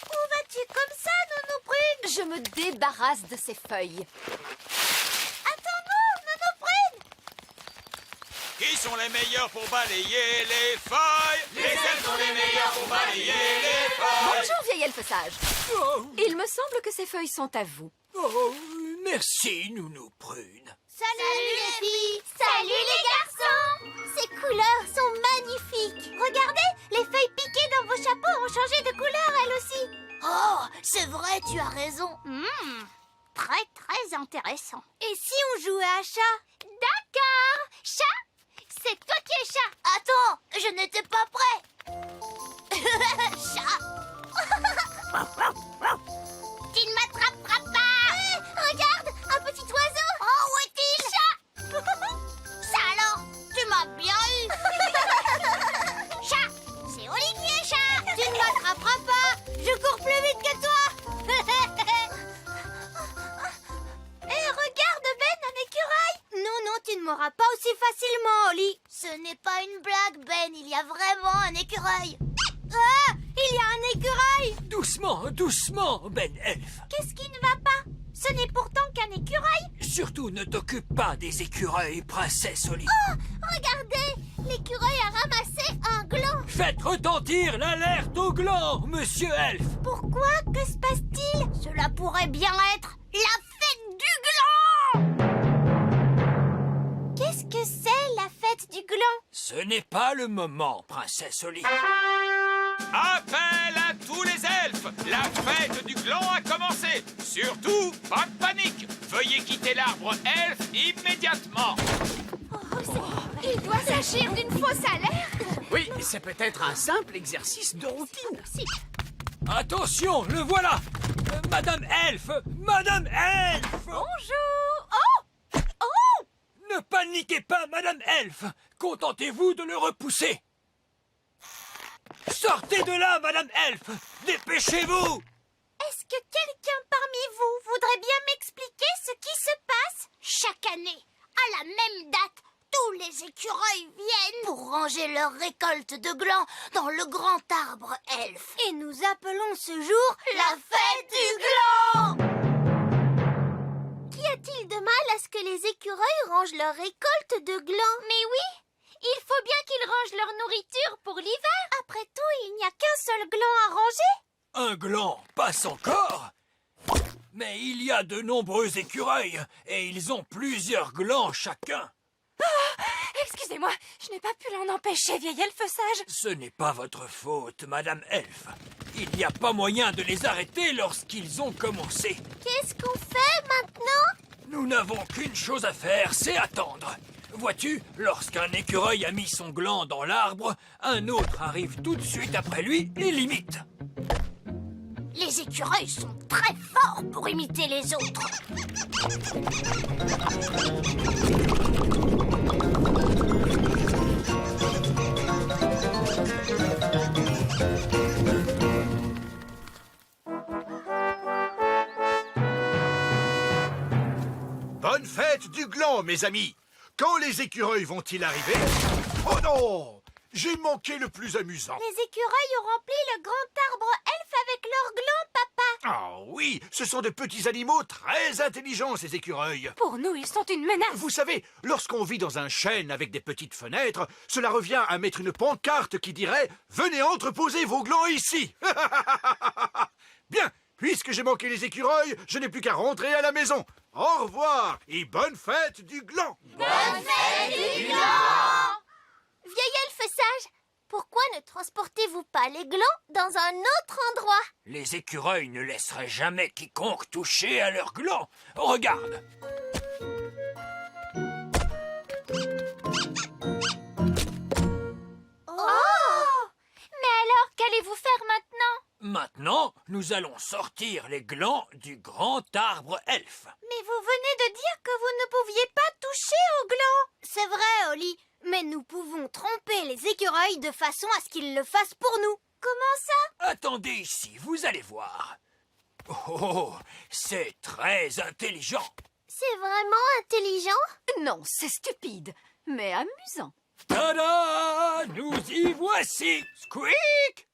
Où vas-tu comme ça, Nounou Prune? Je me débarrasse de ces feuilles. Attends-nous, Nounou Prune. Qui sont les meilleurs pour balayer les feuilles? Les elfes sont les meilleurs pour balayer les feuilles. Bonjour, vieil elfe sage. Il me semble que ces feuilles sont à vous. Oh, merci, Nounou Prune. Salut les filles. Salut les garçons. Ces couleurs sont magnifiques. Regardez, les feuilles piquées dans vos chapeaux ont changé de couleur elles aussi. Oh, c'est vrai, tu as raison. Très, très intéressant. Et si on jouait à chat? D'accord. Chat, c'est toi qui es chat. Attends, je n'étais pas prêt. Chat. Tu ne m'attraperas pas. Regarde, un petit oiseau. Oh, où est-il? Chat. Ça alors, tu m'as bien eu. Chat, c'est Olivier, chat. Tu ne m'attraperas pas. Je cours plus vite que toi. Regarde, Ben, un écureuil. Non, tu ne m'auras pas aussi facilement, Oli. Ce n'est pas une blague, Ben. Il y a vraiment un écureuil. Ah, il y a un écureuil. Doucement, doucement, Ben Elfe. Qu'est-ce qui ne va pas? Ce n'est pourtant qu'un écureuil. Surtout ne t'occupe pas des écureuils, princesse Oli. Oh, regardez, l'écureuil a ramassé un gland. Faites retentir l'alerte au gland, monsieur Elfe. Pourquoi? Que se passe-t-il? Cela pourrait bien être la fête du gland. Qu'est-ce que c'est, la fête du gland? Ce n'est pas le moment, princesse Oli. Appel à tous les elfes! La fête du gland a commencé! Surtout, pas de panique! Veuillez quitter l'arbre elfe immédiatement! Il doit s'agir d'une fausse alerte. Oui, c'est peut-être un simple exercice de routine. Attention, le voilà. Madame Elfe! Madame Elfe! Bonjour. Ne paniquez pas, Madame Elfe. Contentez-vous de le repousser. Sortez de là, Madame Elfe. Dépêchez-vous. Est-ce que quelqu'un parmi vous voudrait bien m'expliquer ce qui se passe? Chaque année, à la même date, tous les écureuils viennent pour ranger leur récolte de glands dans le grand arbre elfe. Et nous appelons ce jour la fête du gland. Qu'y a-t-il de mal à ce que les écureuils rangent leur récolte de glands? Mais oui, il faut bien qu'ils rangent leur nourriture pour l'hiver. Après tout, il n'y a qu'un seul gland à ranger. Un gland passe encore. Mais il y a de nombreux écureuils et ils ont plusieurs glands chacun. Excusez-moi, je n'ai pas pu l'en empêcher, vieil elfe sage. Ce n'est pas votre faute, Madame Elfe. Il n'y a pas moyen de les arrêter lorsqu'ils ont commencé. Qu'est-ce qu'on fait maintenant? Nous n'avons qu'une chose à faire, c'est attendre. Vois-tu, lorsqu'un écureuil a mis son gland dans l'arbre, un autre arrive tout de suite après lui et l'imite. Les écureuils sont très forts pour imiter les autres. Bonne fête du gland, mes amis. Quand les écureuils vont-ils arriver? Oh non! J'ai manqué le plus amusant. Les écureuils ont rempli le grand arbre elfe avec leurs glands, papa. Ah oui, ce sont de petits animaux très intelligents, ces écureuils. Pour nous, ils sont une menace. Vous savez, lorsqu'on vit dans un chêne avec des petites fenêtres, cela revient à mettre une pancarte qui dirait « Venez entreposer vos glands ici !» Bien, puisque j'ai manqué les écureuils, je n'ai plus qu'à rentrer à la maison. Au revoir et bonne fête du gland. Bonne fête du gland! Vieil elfe sage, pourquoi ne transportez-vous pas les glands dans un autre endroit? Les écureuils ne laisseraient jamais quiconque toucher à leurs glands. Regarde. Oh! Mais alors, qu'allez-vous faire maintenant? Maintenant, nous allons sortir les glands du grand arbre elfe. Mais vous venez de dire que vous ne pouviez pas toucher aux glands. C'est vrai, Oli, mais nous pouvons tromper les écureuils de façon à ce qu'ils le fassent pour nous. Comment ça? Attendez ici, vous allez voir. Oh, c'est très intelligent. C'est vraiment intelligent? Non, c'est stupide, mais amusant. Tada! Nous y voici! Squeak!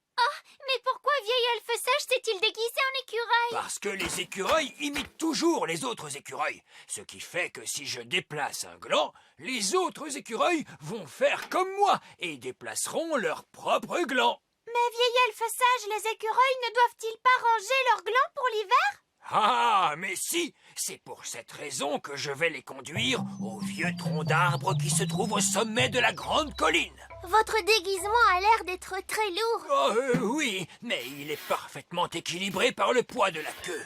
Mais pourquoi vieil elfe sage s'est-il déguisé en écureuil? Parce que les écureuils imitent toujours les autres écureuils. Ce qui fait que si je déplace un gland, les autres écureuils vont faire comme moi et déplaceront leur propre gland. Mais vieil elfe sage, les écureuils ne doivent-ils pas ranger leurs glands pour l'hiver? Ah, mais si! C'est pour cette raison que je vais les conduire au vieux tronc d'arbre qui se trouve au sommet de la grande colline. Votre déguisement a l'air d'être très lourd. Oh, oui, mais il est parfaitement équilibré par le poids de la queue.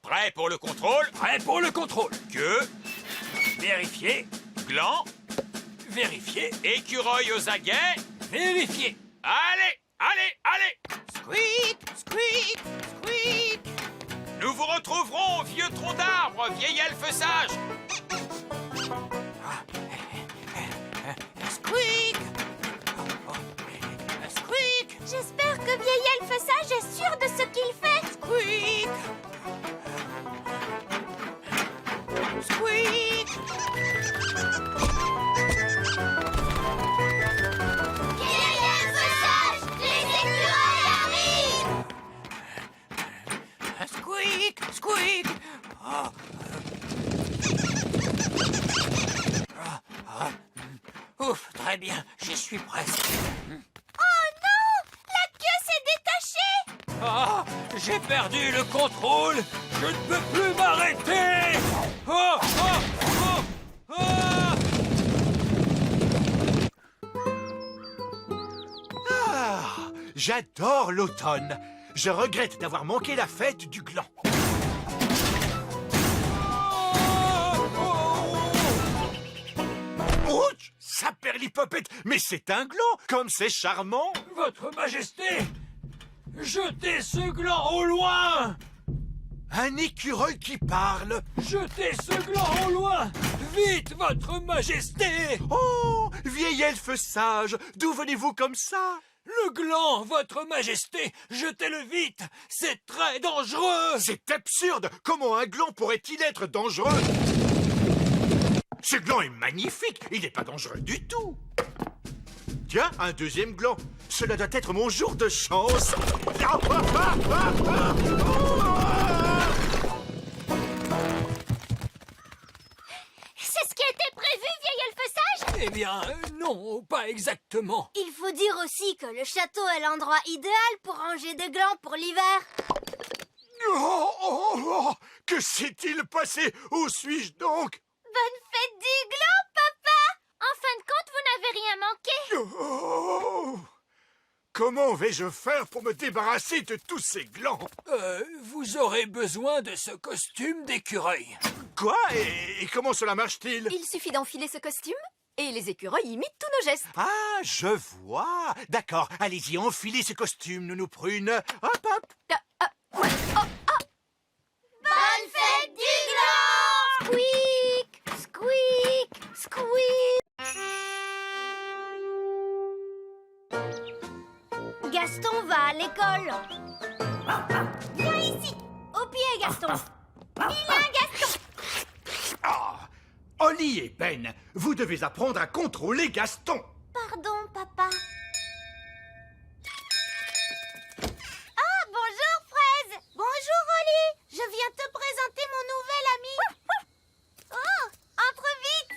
Prêt pour le contrôle? Prêt pour le contrôle. Queue, Vérifier, gland, vérifier, écureuil aux aguets. vérifier. Allez, allez, allez! Squeak, squeak, squeak. Nous vous retrouverons au vieux tronc d'arbre, vieil elfe sage. Squeak. Squeak, J'espère que vieil elfe sage est sûr de ce qu'il fait. squeak. Squeak. Vieil elfe sage, les écureuils arrivent. Squeak, squeak. Ah. Ouf, très bien, j'y suis presque. Oh non! La queue s'est détachée! Ah, j'ai perdu le contrôle. Je ne peux plus m'arrêter. Oh, oh, oh, ah. Ah, j'adore l'automne. Je regrette d'avoir manqué la fête du gland. Ouch! Saperlipopette, mais c'est un gland, comme c'est charmant. Votre Majesté, jetez ce gland au loin. Un écureuil qui parle. Jetez ce gland au loin. Vite, Votre Majesté. Oh, vieil elfe sage, d'où venez-vous comme ça? Le gland, Votre Majesté, jetez-le vite. C'est très dangereux. C'est absurde. Comment un gland pourrait-il être dangereux? Ce gland est magnifique. Il n'est pas dangereux du tout. Tiens, un deuxième gland. Cela doit être mon jour de chance. C'est ce qui était prévu, vieil elfe sage? Eh bien, non, pas exactement. Il faut dire aussi que le château est l'endroit idéal pour ranger des glands pour l'hiver. Oh, oh, oh, que s'est-il passé? Où suis-je donc? Bonne fête du gland, papa! En fin de compte, vous n'avez rien manqué. Oh, comment vais-je faire pour me débarrasser de tous ces glands? Vous aurez besoin de ce costume d'écureuil. Quoi? Et comment cela marche-t-il? Il suffit d'enfiler ce costume et les écureuils imitent tous nos gestes. Ah, je vois. D'accord, allez-y, enfilez ce costume, nounou prune. Hop, hop. Bonne fête du gland! Squeak! Squeak! Squeak! Gaston va à l'école. Viens ici! Au pied, Gaston! Vilain Gaston! Holly et Ben, vous devez apprendre à contrôler Gaston. Pardon, papa. Ah, bonjour, Fraise. Bonjour, Holly. Je viens te présenter mon nouvel ami. Oh, entre vite.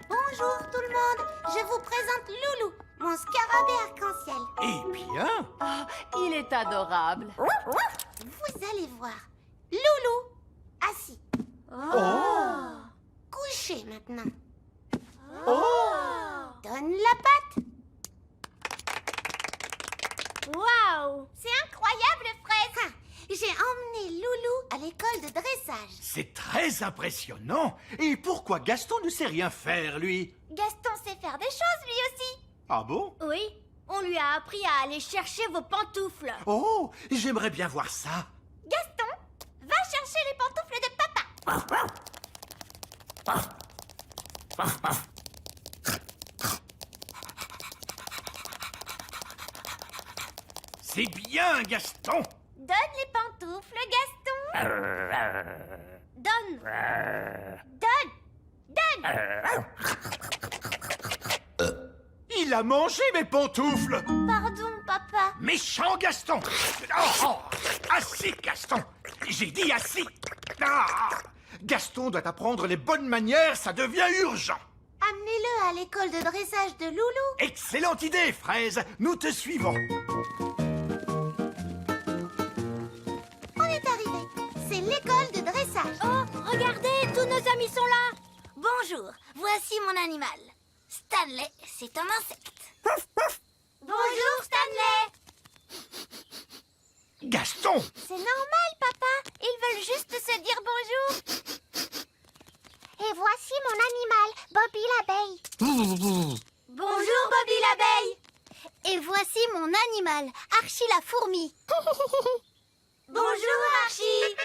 Bonjour, tout le monde. Je vous présente Loulou, mon scarabée arc-en-ciel. Eh bien, Ah, il est adorable. Vous allez voir. Loulou, assis. oh, Couché maintenant. oh, Donne la patte. Waouh, c'est incroyable, Fraise. J'ai emmené Loulou à l'école de dressage. c'est très impressionnant. Et pourquoi Gaston ne sait rien faire, lui? Gaston sait faire des choses, lui aussi. Ah bon? Oui, on lui a appris à aller chercher vos pantoufles. Oh, j'aimerais bien voir ça. Gaston, va chercher les pantoufles de papa. C'est bien, Gaston. Donne les pantoufles, Gaston. Donne. Donne. Il a mangé mes pantoufles. Pardon, papa. Méchant Gaston. Oh, assis, Gaston. J'ai dit assis. Ah, Gaston doit apprendre les bonnes manières, ça devient urgent. Amenez-le à l'école de dressage de Loulou. Excellente idée, Fraise. Nous te suivons. On est arrivé. C'est l'école de dressage. Oh, regardez, tous nos amis sont là. Bonjour, voici mon animal. Stanley, c'est un insecte. Bonjour, Stanley. Gaston. C'est normal, papa. Ils veulent juste se dire bonjour. Et voici mon animal, Bobby l'abeille. Bonjour, Bobby l'abeille. Et voici mon animal, Archie la fourmi. Bonjour, Archie.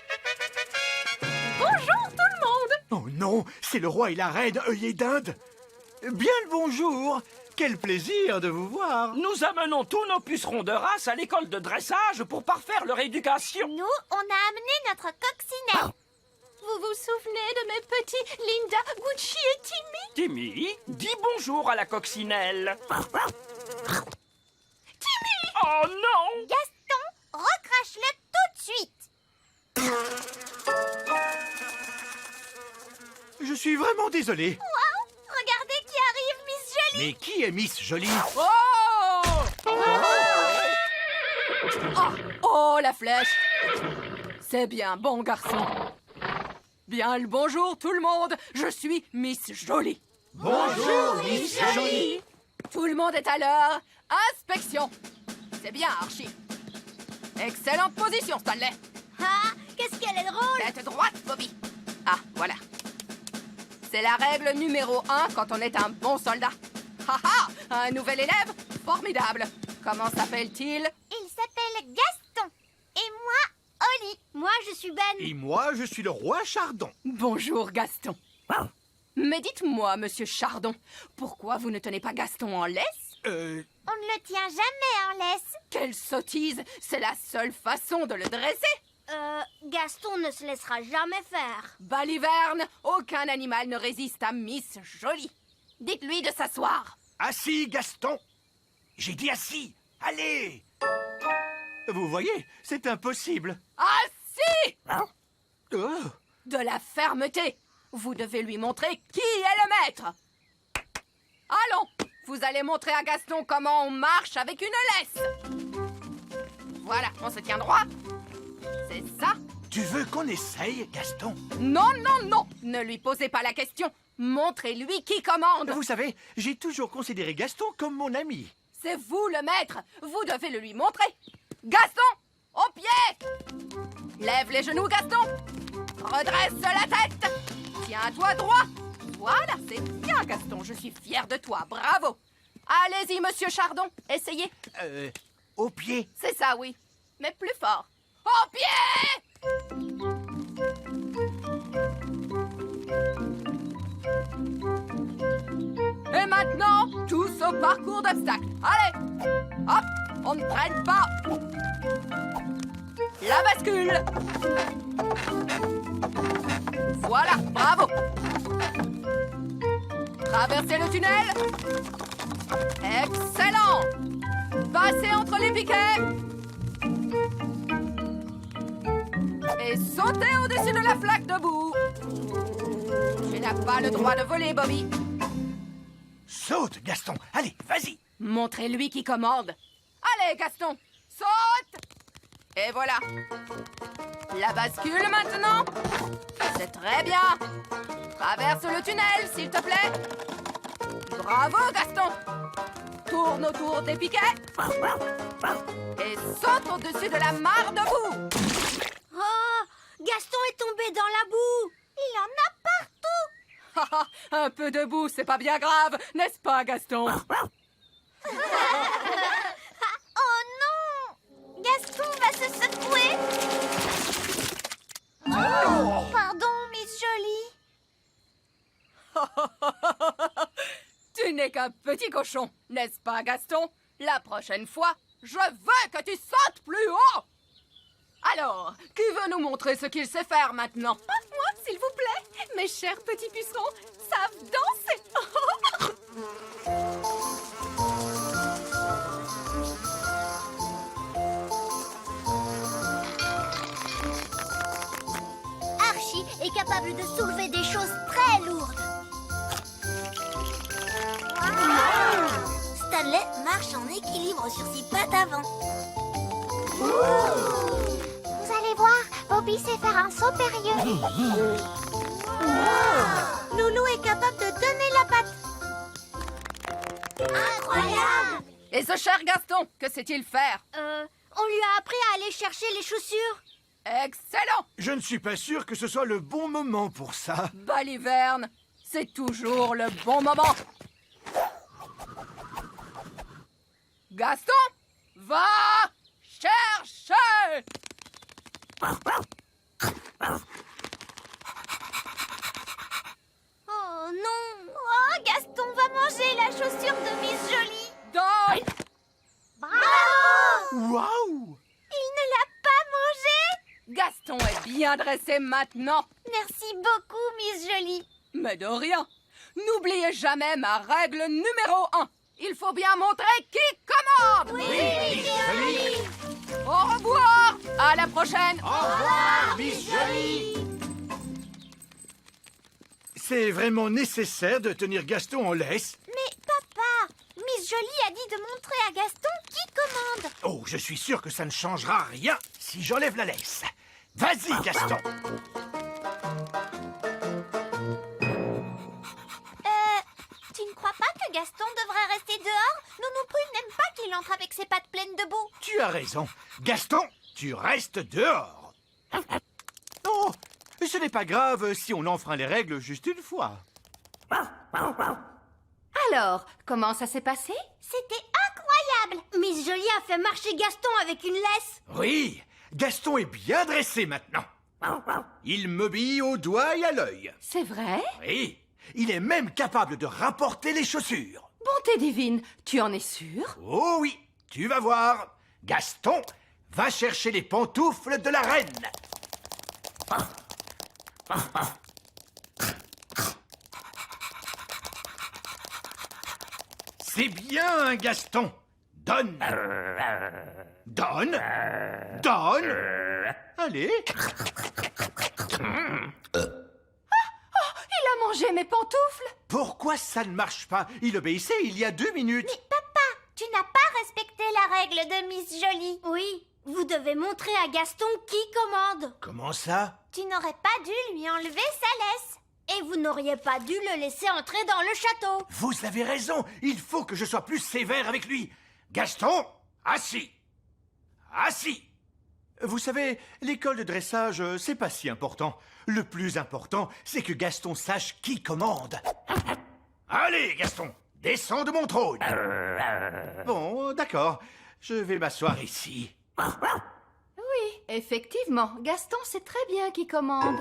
Bonjour tout le monde. Oh non, c'est le roi et la reine œillet d'Inde. Bien le bonjour. Quel plaisir de vous voir. Nous amenons tous nos pucerons de race à l'école de dressage pour parfaire leur éducation. Nous, on a amené notre coccinelle. Vous vous souvenez de mes petits Linda, Gucci et Timmy? Timmy, dis bonjour à la coccinelle. Timmy! Oh non! Gaston, recrache-le tout de suite. Je suis vraiment désolé. Wow, regardez qui arrive, Miss Jolie. Mais qui est Miss Jolie? Oh, la flèche! C'est bien, bon garçon. Bien le bonjour tout le monde, je suis Miss Jolie. Bonjour, Miss Jolie. Tout le monde est à l'heure. Inspection. C'est bien, Archie. Excellente position, Stanley. Ah, qu'est-ce qu'elle est drôle. Tête droite, Bobby. Ah, voilà. C'est la règle numéro 1 quand on est un bon soldat. Haha, un nouvel élève? Formidable. Comment s'appelle-t-il? Il s'appelle Gaston. Et moi, Holly. Moi, je suis Ben. Et moi, je suis le roi Chardon. Bonjour, Gaston. Mais dites-moi, monsieur Chardon, pourquoi vous ne tenez pas Gaston en laisse? On ne le tient jamais en laisse. Quelle sottise! C'est la seule façon de le dresser! Gaston ne se laissera jamais faire. Baliverne, aucun animal ne résiste à Miss Jolie. Dites-lui de s'asseoir. Assis, Gaston. J'ai dit assis. Allez. Vous voyez, c'est impossible. Assis! Oh. De la fermeté. Vous devez lui montrer qui est le maître. Allons, vous allez montrer à Gaston comment on marche avec une laisse. Voilà, on se tient droit. C'est ça. Tu veux qu'on essaye, Gaston? Non, non, non. Ne lui posez pas la question. Montrez-lui qui commande. Vous savez, j'ai toujours considéré Gaston comme mon ami. C'est vous le maître. Vous devez le lui montrer. Gaston, au pied. Lève les genoux, Gaston. Redresse la tête. Tiens-toi droit. Voilà, c'est bien, Gaston. Je suis fière de toi. Bravo. Allez-y, monsieur Chardon. Essayez. Au pied. C'est ça, oui. Mais plus fort. Au pied! Et maintenant, tous au parcours d'obstacles. Allez! Hop! On ne traîne pas! La bascule! Voilà, bravo! Traversez le tunnel. Excellent. Passez entre les piquets. Et sautez au-dessus de la flaque de boue. Tu n'as pas le droit de voler, Bobby. Saute, Gaston. Allez, vas-y. Montrez-lui qui commande. Allez, Gaston, saute. Et voilà. La bascule maintenant. C'est très bien. Traverse le tunnel, s'il te plaît. Bravo, Gaston. Tourne autour des piquets. Et saute au-dessus de la mare de boue. Oh, Gaston est tombé dans la boue. Il en a partout. Un peu de boue, c'est pas bien grave, n'est-ce pas, Gaston? Oh non! Gaston va se secouer. Oh, pardon, Miss Jolie. Tu n'es qu'un petit cochon, n'est-ce pas, Gaston? La prochaine fois, je veux que tu sautes plus haut! Alors, qui veut nous montrer ce qu'il sait faire maintenant? Moi, s'il vous plaît. Mes chers petits pucerons savent danser. Archie est capable de soulever des choses très lourdes. Stanley marche en équilibre sur ses pattes avant. Vous allez voir, Bobby sait faire un saut périlleux. Loulou est capable de donner la patte. Incroyable! Et ce cher Gaston, que sait-il faire? On lui a appris à aller chercher les chaussures. Excellent! Je ne suis pas sûr que ce soit le bon moment pour ça. Baliverne, c'est toujours le bon moment. Gaston, va chercher! Oh non! Oh, Gaston va manger la chaussure de Miss Jolie. Donne! Bravo! Waouh! Il ne l'a pas mangé. Gaston est bien dressé maintenant. Merci beaucoup, Miss Jolie. Mais de rien. N'oubliez jamais ma règle numéro 1. Il faut bien montrer qui commande. Oui, Jolie. Au revoir. À la prochaine. Au revoir, Miss Jolie. C'est vraiment nécessaire de tenir Gaston en laisse? Mais papa, Miss Jolie a dit de montrer à Gaston qui commande. Oh, je suis sûr que ça ne changera rien si j'enlève la laisse. Vas-y, Gaston. Tu ne crois pas que Gaston devrait rester dehors? Nounou Prune n'aime pas qu'il entre avec ses pattes pleines de boue. Tu as raison. Gaston, tu restes dehors. Oh, ce n'est pas grave si on enfreint les règles juste une fois. Alors, comment ça s'est passé? C'était incroyable. Miss Jolie a fait marcher Gaston avec une laisse. Oui, Gaston est bien dressé maintenant. Il m'obéit au doigt et à l'œil. C'est vrai? Oui, il est même capable de rapporter les chaussures. Bonté divine, tu en es sûr? Oh oui, tu vas voir. Gaston, va chercher les pantoufles de la reine. C'est bien, Gaston. Donne. Donne. Donne. Allez. Il a mangé mes pantoufles! Pourquoi ça ne marche pas? Il obéissait il y a 2 minutes. Mais papa, tu n'as pas respecté la règle de Miss Jolie. Oui, vous devez montrer à Gaston qui commande. Comment ça? Tu n'aurais pas dû lui enlever sa laisse. Et vous n'auriez pas dû le laisser entrer dans le château. Vous avez raison. Il faut que je sois plus sévère avec lui. Gaston, assis. Assis. Vous savez, l'école de dressage, c'est pas si important. Le plus important, c'est que Gaston sache qui commande. Allez, Gaston, descends de mon trône. Bon, d'accord. Je vais m'asseoir ici. Oui, effectivement, Gaston sait très bien qui commande.